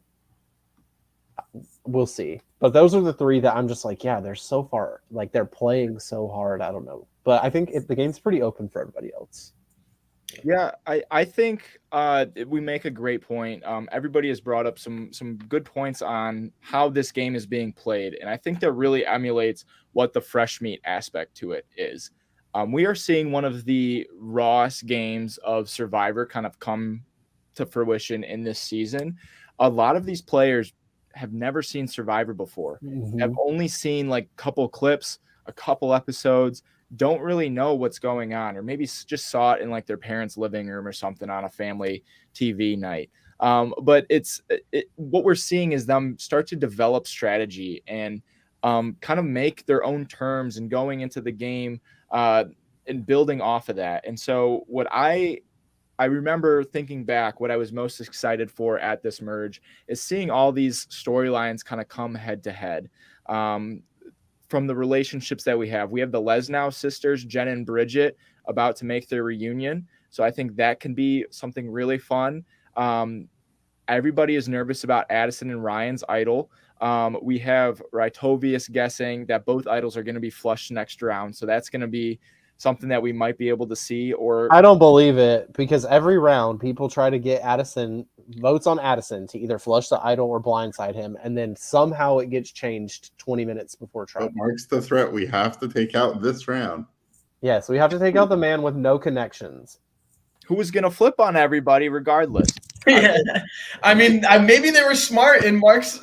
We'll see. But those are the three that I'm just like, yeah, they're so far, like they're playing so hard. I don't know. But I think the game's pretty open for everybody else. Yeah, I think we make a great point. Everybody has brought up some good points on how this game is being played, and I think that really emulates what the fresh meat aspect to it is. We are seeing one of the rawest games of Survivor kind of come to fruition in this season. A lot of these players have never seen Survivor before, have only seen like a couple clips, a couple episodes, don't really know what's going on, or maybe just saw it in like their parents' living room or something on a family TV night. But what we're seeing is them start to develop strategy and kind of make their own terms and going into the game and building off of that. And so what I remember thinking back, what I was most excited for at this merge is seeing all these storylines kind of come head to head. From the relationships that we have the Lesnow sisters, Jen and Bridget, about to make their reunion. So I think that can be something really fun. Everybody is nervous about Addison and Ryan's idol. We have Rytovius guessing that both idols are going to be flushed next round. So that's going to be something that we might be able to see. Or I don't believe it, because every round people try to get votes on Addison to either flush the idol or blindside him, and then somehow it gets changed 20 minutes before trial. But marks the threat. We have to take out this round. Yes, we have to take out the man with no connections. who was going to flip on everybody regardless. Yeah, I mean, maybe they were smart in Mark's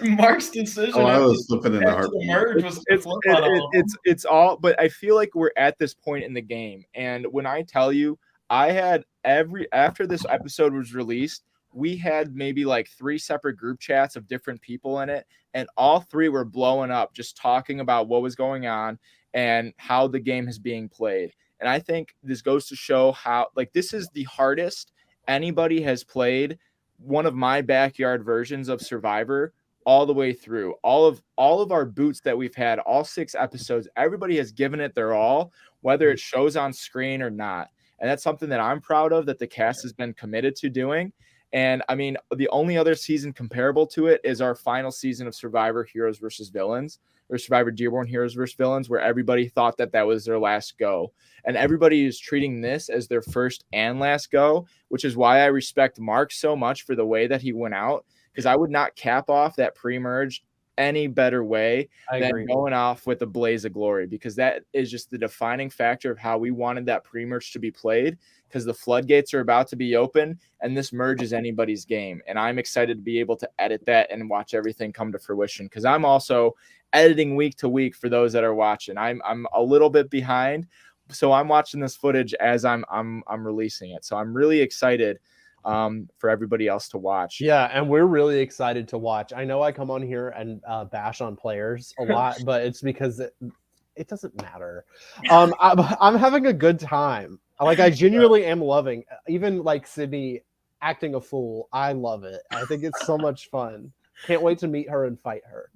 decision. Oh, I was flipping in a after heartbeat. the merge was to flip on all of them. It's all, but I feel like we're at this point in the game. And when I tell you, I had after this episode was released, we had maybe like 3 separate group chats of different people in it. And all 3 were blowing up, just talking about what was going on and how the game is being played. And I think this goes to show how, like, this is the hardest anybody has played one of my backyard versions of Survivor all the way through. All of our boots that we've had, all 6 episodes, everybody has given it their all, whether it shows on screen or not. And that's something that I'm proud of, that the cast has been committed to doing. And I mean, the only other season comparable to it is our final season of Survivor Heroes versus Villains, or Survivor Dearborn Heroes versus Villains, where everybody thought that that was their last go. And everybody is treating this as their first and last go, which is why I respect Mark so much for the way that he went out, because I would not cap off that pre-merge any better way than going off with a blaze of glory, because that is just the defining factor of how we wanted that pre-merge to be played, because the floodgates are about to be open and this merge is anybody's game. And I'm excited to be able to edit that and watch everything come to fruition, because I'm also editing week to week for those that are watching. I'm a little bit behind, so I'm watching this footage as I'm releasing it. So I'm really excited for everybody else to watch. Yeah, and we're really excited to watch. I know I come on here and bash on players a lot, but it's because it doesn't matter. I'm having a good time. Like, I genuinely am loving, even like Sydney acting a fool. I love it. I think it's so much fun. Can't wait to meet her and fight her.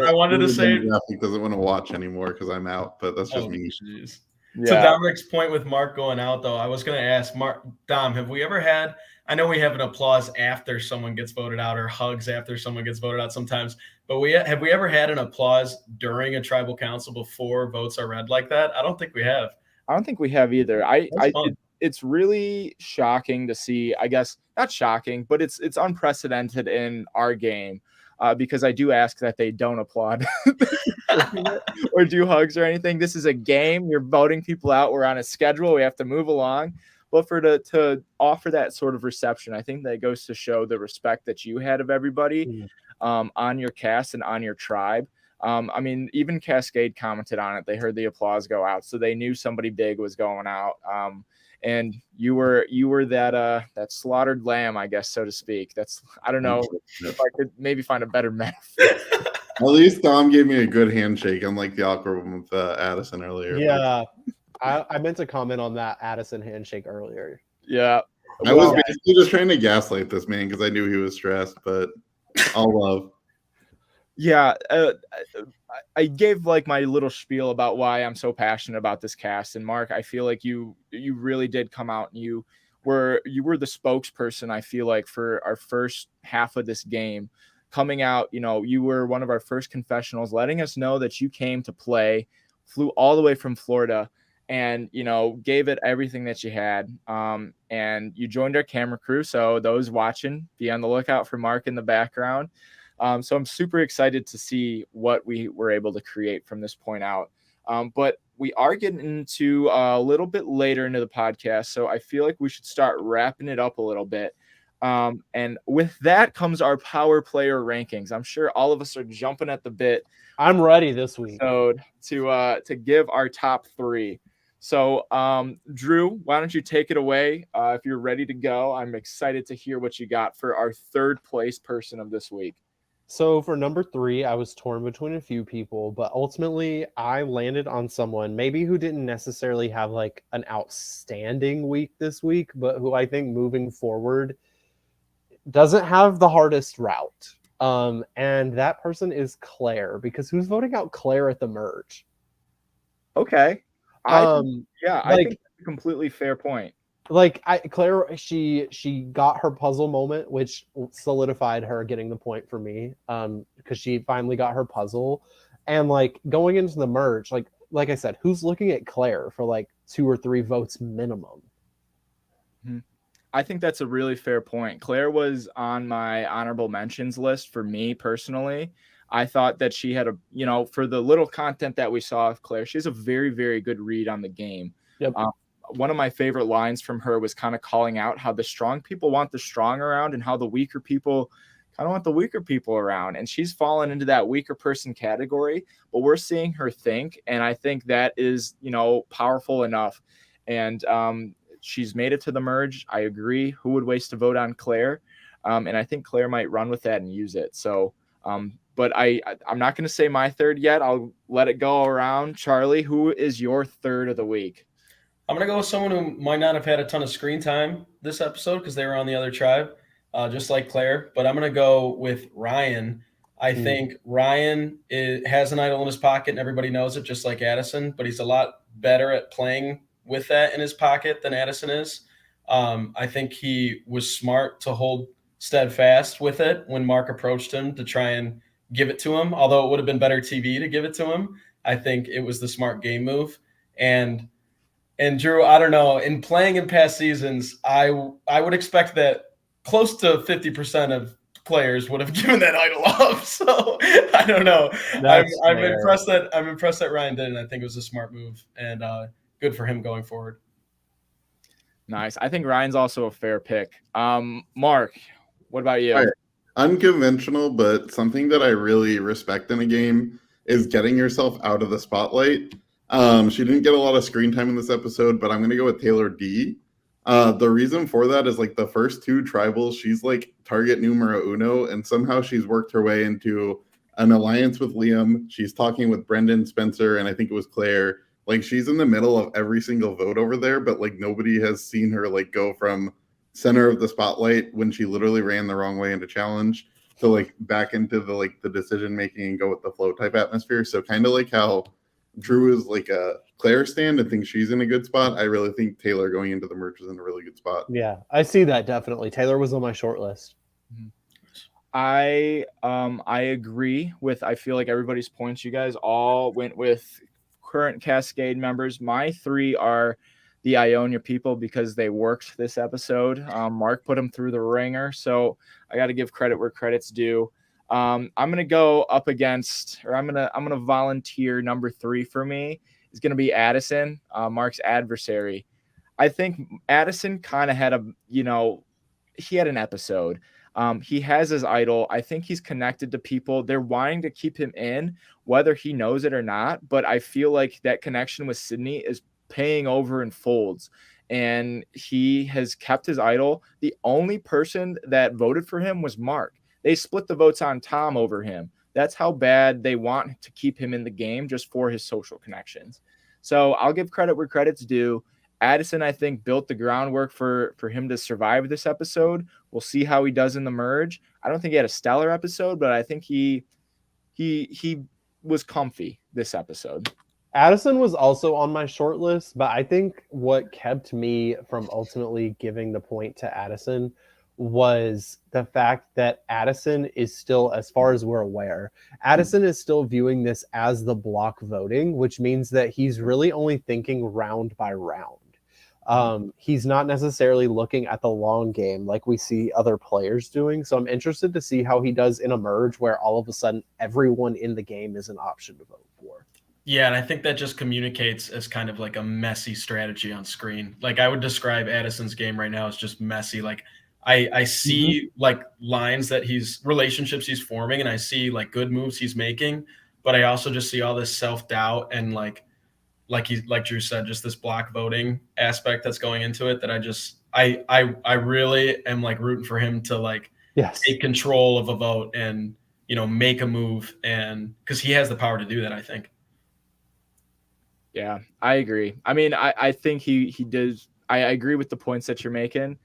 I wanted to say Graphic doesn't want to watch anymore because I'm out, but that's just me. Geez. Yeah. To Dominic's point with Mark going out, though, I was going to ask Dom, have we ever had? I know we have an applause after someone gets voted out, or hugs after someone gets voted out sometimes, but have we ever had an applause during a tribal council before votes are read like that? I don't think we have. I don't think we have either. It's really shocking to see. I guess not shocking, but it's unprecedented in our game, because I do ask that they don't applaud or do hugs or anything. This is a game. You're voting people out. We're on a schedule. We have to move along. But to offer that sort of reception, I think that goes to show the respect that you had of everybody on your cast and on your tribe. I mean, even Cascade commented on it. They heard the applause go out, so they knew somebody big was going out. And you were that slaughtered lamb, I guess, so to speak. I don't know if I could maybe find a better metaphor. At least Dom gave me a good handshake, unlike the awkward one with Addison earlier. Yeah, I meant to comment on that Addison handshake earlier. Yeah, I was basically just trying to gaslight this man because I knew he was stressed, but all love. Yeah, I gave like my little spiel about why I'm so passionate about this cast, and Mark, I feel like you really did come out and you were the spokesperson, I feel like, for our first half of this game. Coming out, you were one of our first confessionals, letting us know that you came to play, flew all the way from Florida, and gave it everything that you had. And you joined our camera crew, so those watching, be on the lookout for Mark in the background. So I'm super excited to see what we were able to create from this point out. But we are getting into a little bit later into the podcast, so I feel like we should start wrapping it up a little bit. And with that comes our power player rankings. I'm sure all of us are jumping at the bit. I'm ready this week. So to give our top 3. So, Drew, why don't you take it away? If you're ready to go, I'm excited to hear what you got for our 3rd place person of this week. So for number 3, I was torn between a few people, but ultimately I landed on someone maybe who didn't necessarily have like an outstanding week this week, but who I think moving forward doesn't have the hardest route. And that person is Claire, because who's voting out Claire at the merge? Okay. I think that's a completely fair point. Like Claire, she got her puzzle moment, which solidified her getting the point for me, because she finally got her puzzle. And like going into the merge, like I said, who's looking at Claire for like 2 or 3 votes minimum? I think that's a really fair point. Claire was on my honorable mentions list for me personally. I thought that she had for the little content that we saw of Claire, she has a very, very good read on the game. Yep. one of my favorite lines from her was kind of calling out how the strong people want the strong around and how the weaker people kind of want the weaker people around. And she's fallen into that weaker person category, but we're seeing her think. And I think that is, powerful enough. And she's made it to the merge. I agree. Who would waste a vote on Claire? And I think Claire might run with that and use it. So, but I'm not going to say my third yet. I'll let it go around. Charlie, who is your third of the week? I'm going to go with someone who might not have had a ton of screen time this episode because they were on the other tribe, just like Claire. But I'm going to go with Ryan. I think Ryan has an idol in his pocket, and everybody knows it, just like Addison. But he's a lot better at playing with that in his pocket than Addison is. I think he was smart to hold steadfast with it when Mark approached him to try and give it to him. Although it would have been better TV to give it to him, I think it was the smart game move. And Drew, I don't know, in playing in past seasons, I would expect that close to 50% of players would have given that idol up. So I don't know. I'm impressed that Ryan did, and I think it was a smart move and good for him going forward. Nice. I think Ryan's also a fair pick. Mark, what about you? Right. Unconventional, but something that I really respect in a game is getting yourself out of the spotlight. She didn't get a lot of screen time in this episode, but I'm going to go with Taylor D. The reason for that is the first two tribals, she's target numero uno, and somehow she's worked her way into an alliance with Liam. She's talking with Brendan, Spencer, and I think it was Claire. She's in the middle of every single vote over there, but nobody has seen her go from center of the spotlight when she literally ran the wrong way into challenge to back into the decision making and go with the flow type atmosphere. So kind of how Drew is a Claire stand and thinks she's in a good spot. I really think Taylor going into the merge is in a really good spot. Yeah, I see that definitely. Taylor was on my short list. I agree with, I feel like everybody's points. You guys all went with current Cascade members. My three are the Ionia people because they worked this episode. Mark put them through the ringer, so I got to give credit where credit's due. I'm gonna go up against, or I'm gonna volunteer number 3 for me is gonna be Addison, Mark's adversary. I think Addison kind of had he had an episode. He has his idol. I think he's connected to people. They're wanting to keep him in, whether he knows it or not. But I feel like that connection with Sydney is paying over in folds, and he has kept his idol. The only person that voted for him was Mark. They split the votes on Tom over him. That's how bad they want to keep him in the game, just for his social connections. So I'll give credit where credit's due. Addison, I think, built the groundwork for him to survive this episode. We'll see how he does in the merge. I don't think he had a stellar episode, but I think he was comfy this episode. Addison was also on my short list, but I think what kept me from ultimately giving the point to Addison was the fact that Addison is still, as far as we're aware, Addison is still viewing this as the block voting, which means that he's really only thinking round by round. He's not necessarily looking at the long game like we see other players doing. So I'm interested to see how he does in a merge where all of a sudden everyone in the game is an option to vote for. Yeah, and I think that just communicates as kind of a messy strategy on screen. I would describe Addison's game right now as just messy. I see lines that relationships he's forming, and I see good moves he's making, but I also just see all this self-doubt and like Drew said, just this block voting aspect that's going into it that I really am rooting for him to take control of a vote and make a move, and because he has the power to do that, I think. Yeah, I agree. I mean, I think he does. I agree with the points that you're making.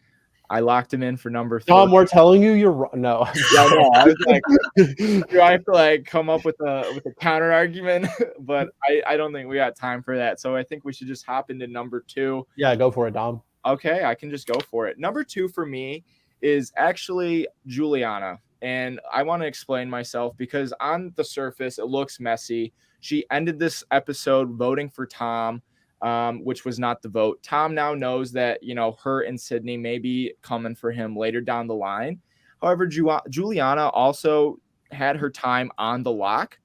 I locked him in for number 3. Tom, we're telling you you're wrong. No. Yeah, no, I was do I have to come up with a counter argument? But I don't think we got time for that. So I think we should just hop into number 2. Yeah, go for it, Dom. Okay, I can just go for it. Number 2 for me is actually Juliana. And I want to explain myself because on the surface, it looks messy. She ended this episode voting for Tom, which was not the vote. Tom now knows that, her and Sydney may be coming for him later down the line. However, Juliana also had her time on the lock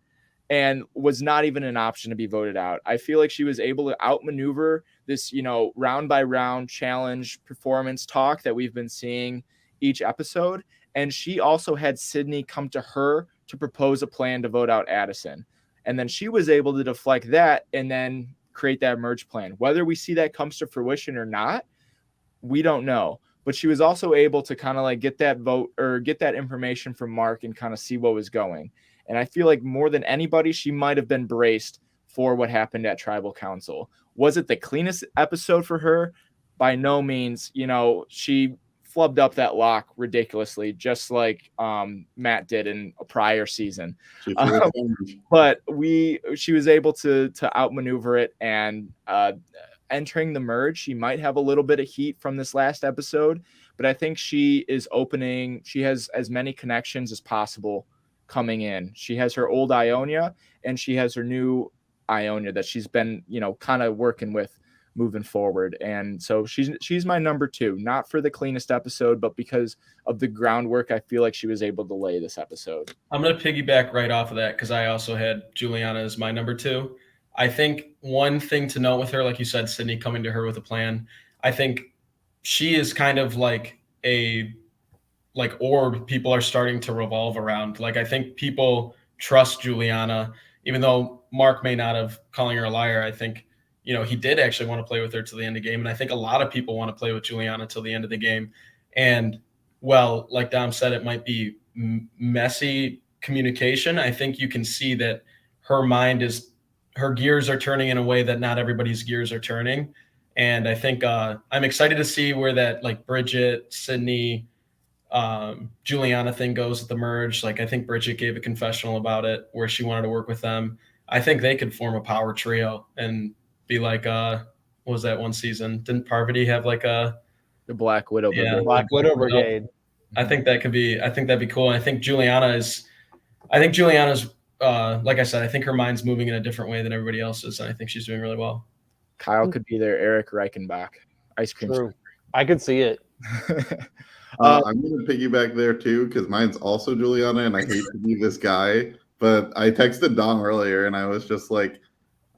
and was not even an option to be voted out. I feel like she was able to outmaneuver this, round by round challenge performance talk that we've been seeing each episode. And she also had Sydney come to her to propose a plan to vote out Addison. And then she was able to deflect that and then create that merge plan. Whether we see that comes to fruition or not, we don't know. But she was also able to kind of like get that vote or get that information from Mark and kind of see what was going. And I feel like more than anybody, she might have been braced for what happened at Tribal Council. Was it the cleanest episode for her? By no means. She flubbed up that lock ridiculously, just like Matt did in a prior season. But she was able to outmaneuver it, and entering the merge, she might have a little bit of heat from this last episode, but I think she has as many connections as possible coming in. She has her old Ionia and she has her new Ionia that she's been, kind of working with moving forward. And so she's my number 2, not for the cleanest episode, but because of the groundwork I feel like she was able to lay this episode. I'm going to piggyback right off of that because I also had Juliana as my number 2. I think one thing to note with her, like you said, Sydney coming to her with a plan, I think she is kind of like a orb people are starting to revolve around. Like, I think people trust Juliana, even though Mark may not have calling her a liar. I think, he did actually want to play with her till the end of the game. And I think a lot of people want to play with Juliana till the end of the game. And, well, like Dom said, it might be messy communication. I think you can see that her gears are turning in a way that not everybody's gears are turning. And I think I'm excited to see where that like Bridget, Sydney, Juliana thing goes at the merge. Like, I think Bridget gave a confessional about it where she wanted to work with them. I think they could form a power trio and be like, what was that one season? Didn't Parvati have like the Black Widow Brigade? Black Widow Brigade. I think that'd be cool. And I think Juliana's like I said, I think her mind's moving in a different way than everybody else's. And I think she's doing really well. Kyle could be their Eric Reichenbach. Ice cream. True. I could see it. I'm going to piggyback there too, because mine's also Juliana, and I hate to be this guy, but I texted Dom earlier, and I was just like,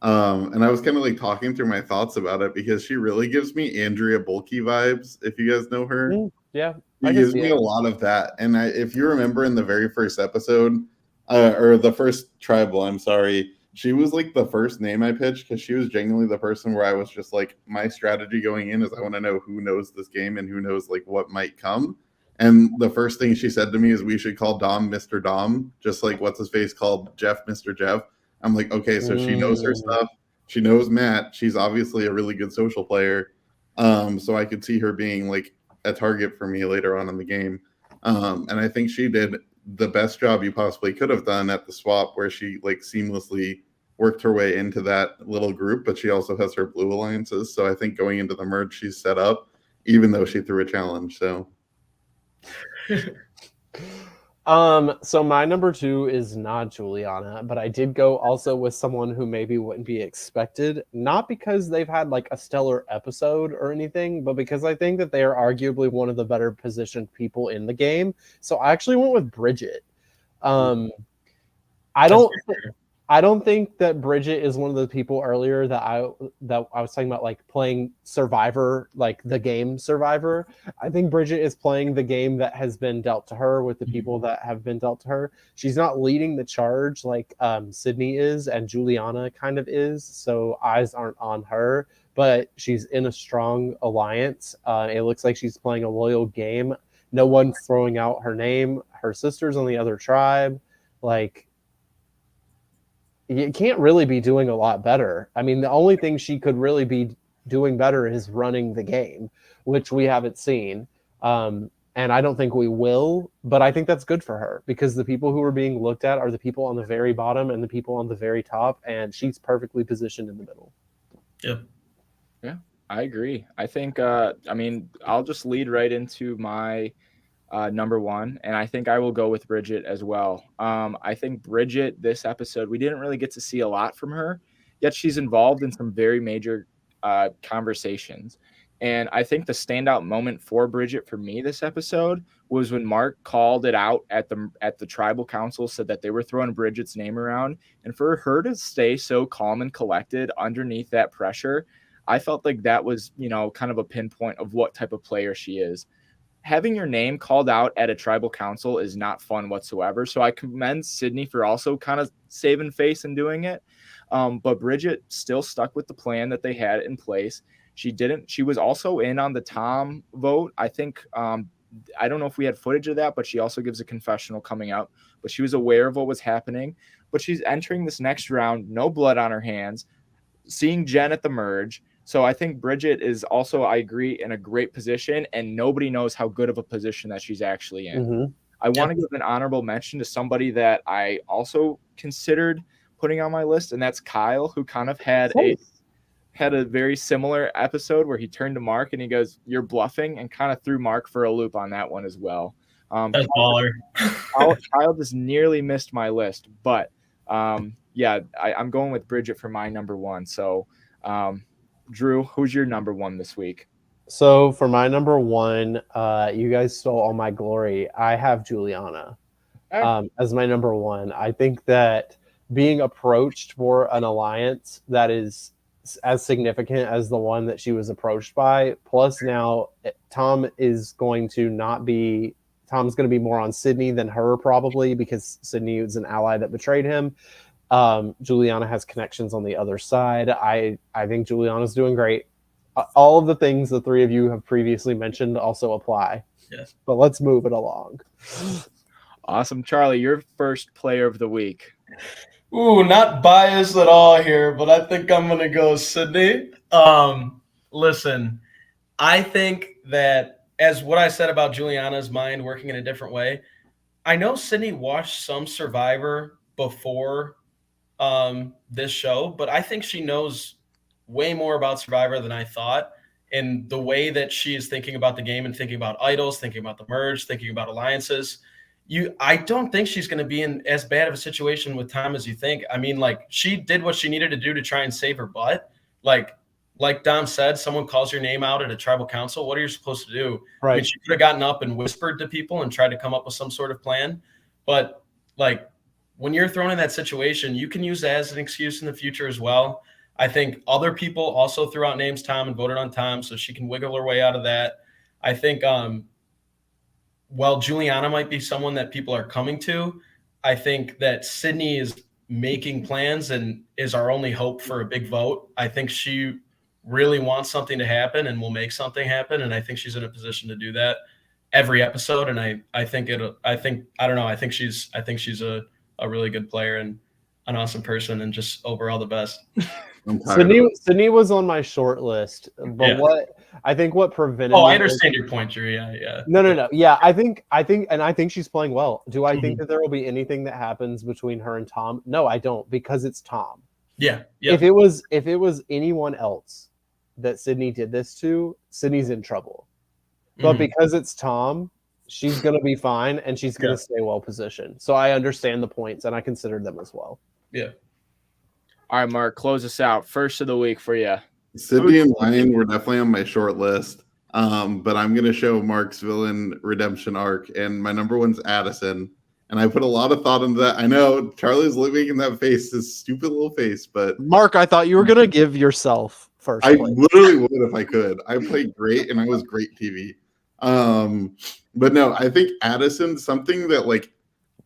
and I was kind of like talking through my thoughts about it because she really gives me Andrea Bulkey vibes. If you guys know her, yeah, she gives me a lot of that. And if you remember in the very first episode, or the first tribal, I'm sorry, she was like the first name I pitched because she was genuinely the person where I was just like, my strategy going in is I want to know who knows this game and who knows like what might come. And the first thing she said to me is we should call Dom Mr. Dom, just like what's his face called Jeff Mr. Jeff. I'm like, okay, so she knows her stuff. She knows Matt. She's obviously a really good social player. So I could see her being like a target for me later on in the game. And I think she did the best job you possibly could have done at the swap, where she like seamlessly worked her way into that little group, but she also has her blue alliances. So I think going into the merge, she's set up, even though she threw a challenge. So so my number 2 is not Juliana, but I did go also with someone who maybe wouldn't be expected, not because they've had like a stellar episode or anything, but because I think that they are arguably one of the better positioned people in the game. So I actually went with Bridget. I don't think that Bridget is one of the people earlier that I was talking about, like playing Survivor, like the game Survivor. I think Bridget is playing the game that has been dealt to her with the people that have been dealt to her. She's not leading the charge like Sydney is and Juliana kind of is, so eyes aren't on her, but she's in a strong alliance. It looks like she's playing a loyal game. No one's throwing out her name. Her sister's on the other tribe. Like, you can't really be doing a lot better. I mean, the only thing she could really be doing better is running the game, which we haven't seen. And I don't think we will, but I think that's good for her because the people who are being looked at are the people on the very bottom and the people on the very top, and she's perfectly positioned in the middle. Yeah, I agree. I think, I'll just lead right into my number 1, and I think I will go with Bridget as well. I think Bridget, this episode, we didn't really get to see a lot from her, yet she's involved in some very major conversations. And I think the standout moment for Bridget for me this episode was when Mark called it out at the tribal council, said that they were throwing Bridget's name around, and for her to stay so calm and collected underneath that pressure, I felt like that was, kind of a pinpoint of what type of player she is. Having your name called out at a tribal council is not fun whatsoever. So I commend Sydney for also kind of saving face and doing it. But Bridget still stuck with the plan that they had in place. She was also in on the Tom vote. I think, I don't know if we had footage of that, but she also gives a confessional coming up, but she was aware of what was happening, but she's entering this next round, no blood on her hands, seeing Jen at the merge. So I think Bridget is also, I agree, in a great position, and nobody knows how good of a position that she's actually in. Mm-hmm. I want to give an honorable mention to somebody that I also considered putting on my list, and that's Kyle, who kind of had a very similar episode where he turned to Mark and he goes, "You're bluffing," and kind of threw Mark for a loop on that one as well. That's baller. Kyle just nearly missed my list, but I'm going with Bridget for my number one. So, Drew, who's your number one this week? So for my number one, you guys stole all my glory. I have Juliana as my number one. I think that being approached for an alliance that is as significant as the one that she was approached by, plus now Tom's going to be more on Sydney than her, probably, because Sydney is an ally that betrayed him. Juliana has connections on the other side. I think Juliana's doing great. All of the things the three of you have previously mentioned also apply. Yes. But let's move it along. Awesome. Charlie, your first player of the week. Ooh, not biased at all here, but I think I'm going to go Sydney. Listen, I think that, as what I said about Juliana's mind working in a different way, I know Sydney watched some Survivor before this show, but I think she knows way more about Survivor than I thought. And the way that she is thinking about the game and thinking about idols, thinking about the merge, thinking about alliances, I don't think she's going to be in as bad of a situation with Tom as you think. I mean, like, she did what she needed to do to try and save her butt. Like Dom said, someone calls your name out at a tribal council. What are you supposed to do? Right. I mean, she could have gotten up and whispered to people and tried to come up with some sort of plan. But like, when you're thrown in that situation, you can use that as an excuse in the future as well. I think other people also threw out names Tom and voted on Tom, so she can wiggle her way out of that. I think while Juliana might be someone that people are coming to, I think that Sydney is making plans and is our only hope for a big vote. I think she really wants something to happen and will make something happen, and I think she's in a position to do that every episode. And I think she's a really good player and an awesome person and just overall the best. Sydney was on my short list, but what prevented? Oh, I understand your point, Drew. Yeah. No. Yeah, I think she's playing well. Do I think that there will be anything that happens between her and Tom? No, I don't, because it's Tom. Yeah. If it was anyone else that Sydney did this to, Sydney's in trouble. But because it's Tom, she's going to be fine, and she's going to stay well positioned. So I understand the points, and I consider them as well. Yeah. All right, Mark, close us out. First of the week for you. Sydney and Ryan were definitely on my short list, but I'm going to show Mark's villain redemption arc, and my number one's Addison. And I put a lot of thought into that. I know Charlie's making that face, this stupid little face, but Mark, I thought you were going to give yourself first. I literally would if I could. I played great, and I was great TV. But no, I think Addison, something that, like,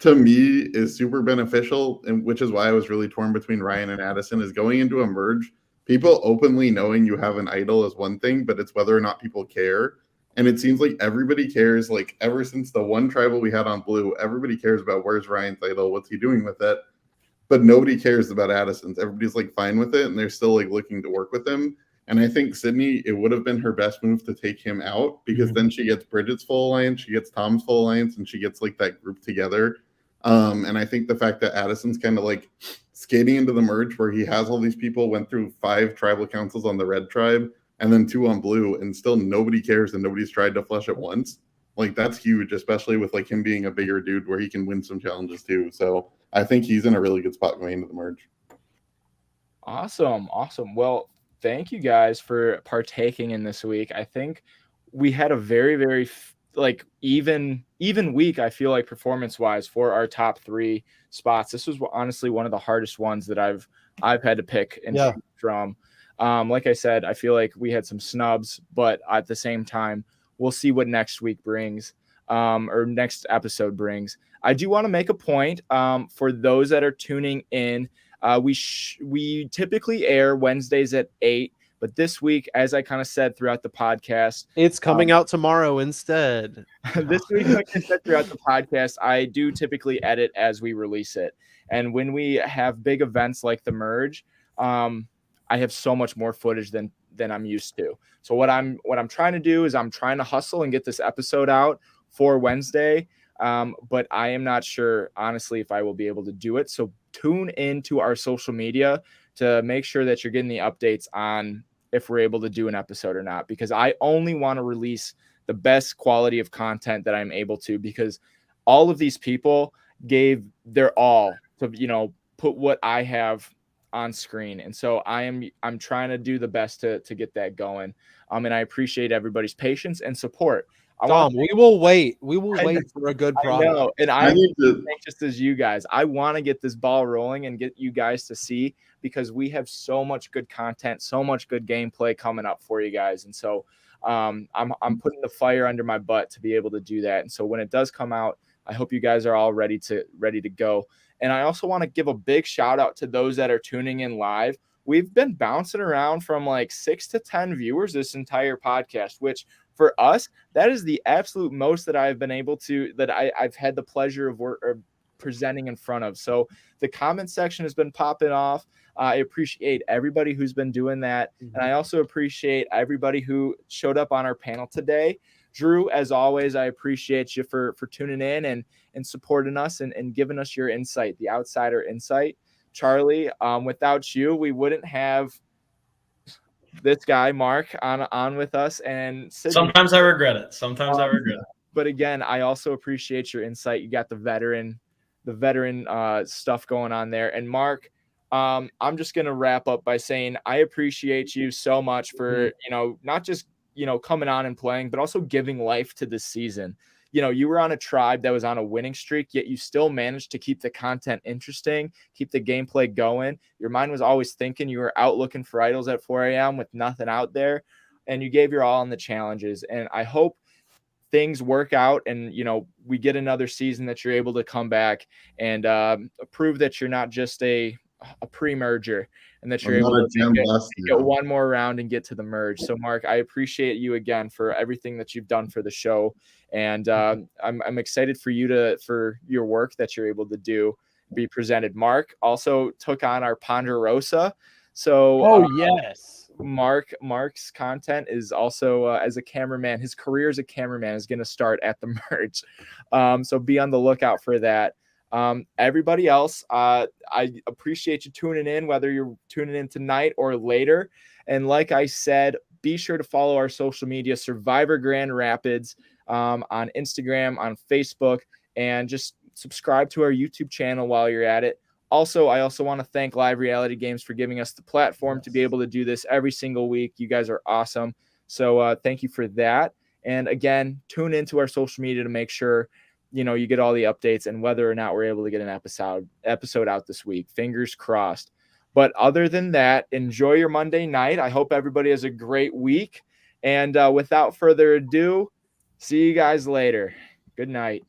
to me is super beneficial, and which is why I was really torn between Ryan and Addison, is going into a merge. People openly knowing you have an idol is one thing, but it's whether or not people care. And it seems like everybody cares. Like, ever since the one tribal we had on Blue, everybody cares about where's Ryan's idol, what's he doing with it. But nobody cares about Addison's. Everybody's like fine with it, and they're still like looking to work with him. And I think Sydney, it would have been her best move to take him out, because then she gets Bridget's full alliance, she gets Tom's full alliance, and she gets like that group together. And I think the fact that Addison's kind of like skating into the merge where he has all these people, went through 5 tribal councils on the red tribe and then 2 on blue, and still nobody cares and nobody's tried to flush it once. Like, that's huge, especially with like him being a bigger dude where he can win some challenges too. So I think he's in a really good spot going into the merge. Awesome. Well, thank you guys for partaking in this week. I think we had a very, very even week, I feel like, performance wise, for our top 3 spots. This was honestly one of the hardest ones that I've had to pick and choose from. Like I said, I feel like we had some snubs, but at the same time, we'll see what next week brings, or next episode brings. I do want to make a point for those that are tuning in. We typically air Wednesdays at 8, but this week, as I kind of said throughout the podcast, It's coming out tomorrow instead. this week, like I said throughout the podcast, I do typically edit as we release it. And when we have big events like the merge, I have so much more footage than I'm used to. So what I'm trying to do is I'm trying to hustle and get this episode out for Wednesday. But I am not sure, honestly, if I will be able to do it. So tune into our social media to make sure that you're getting the updates on if we're able to do an episode or not, because I only want to release the best quality of content that I'm able to, because all of these people gave their all to, put what I have on screen. And so I'm trying to do the best to get that going. And I appreciate everybody's patience and support. Dom, we will wait. We will wait for a good product. I know, and I'm anxious as you guys. I want to get this ball rolling and get you guys to see, because we have so much good content, so much good gameplay coming up for you guys. And so I'm putting the fire under my butt to be able to do that. And so when it does come out, I hope you guys are all ready to go. And I also want to give a big shout out to those that are tuning in live. We've been bouncing around from like 6 to 10 viewers this entire podcast, which for us, that is the absolute most that I've been able to, that I've had the pleasure of presenting in front of. So the comment section has been popping off. I appreciate everybody who's been doing that. And I also appreciate everybody who showed up on our panel today. Drew, as always, I appreciate you for tuning in and supporting us and giving us your insight, the outsider insight. Charlie, without you, we wouldn't have this guy, Mark, on with us. And Sydney. Sometimes I regret it. Sometimes I regret it. But again, I also appreciate your insight. You got the veteran stuff going on there. And Mark, I'm just going to wrap up by saying I appreciate you so much for, not just, coming on and playing, but also giving life to this season. You were on a tribe that was on a winning streak, yet you still managed to keep the content interesting, keep the gameplay going. Your mind was always thinking. You were out looking for idols at 4 a.m. with nothing out there, and you gave your all on the challenges. And I hope things work out and, we get another season that you're able to come back and prove that you're not just a pre-merger, and that you're able to get one more round and get to the merge. So Mark, I appreciate you again for everything that you've done for the show. And I'm excited for for your work that you're able to do, be presented. Mark also took on our Ponderosa. So yes, Mark's content is also as a cameraman. His career as a cameraman is going to start at the merge. So be on the lookout for that. Everybody else, I appreciate you tuning in, whether you're tuning in tonight or later. And like I said, be sure to follow our social media, Survivor Grand Rapids, on Instagram, on Facebook, and just subscribe to our YouTube channel while you're at it. Also, I also want to thank Live Reality Games for giving us the platform to be able to do this every single week. You guys are awesome. So thank you for that. And again, tune into our social media to make sure you get all the updates and whether or not we're able to get an episode out this week. Fingers crossed. But other than that, enjoy your Monday night. I hope everybody has a great week. And without further ado, see you guys later. Good night.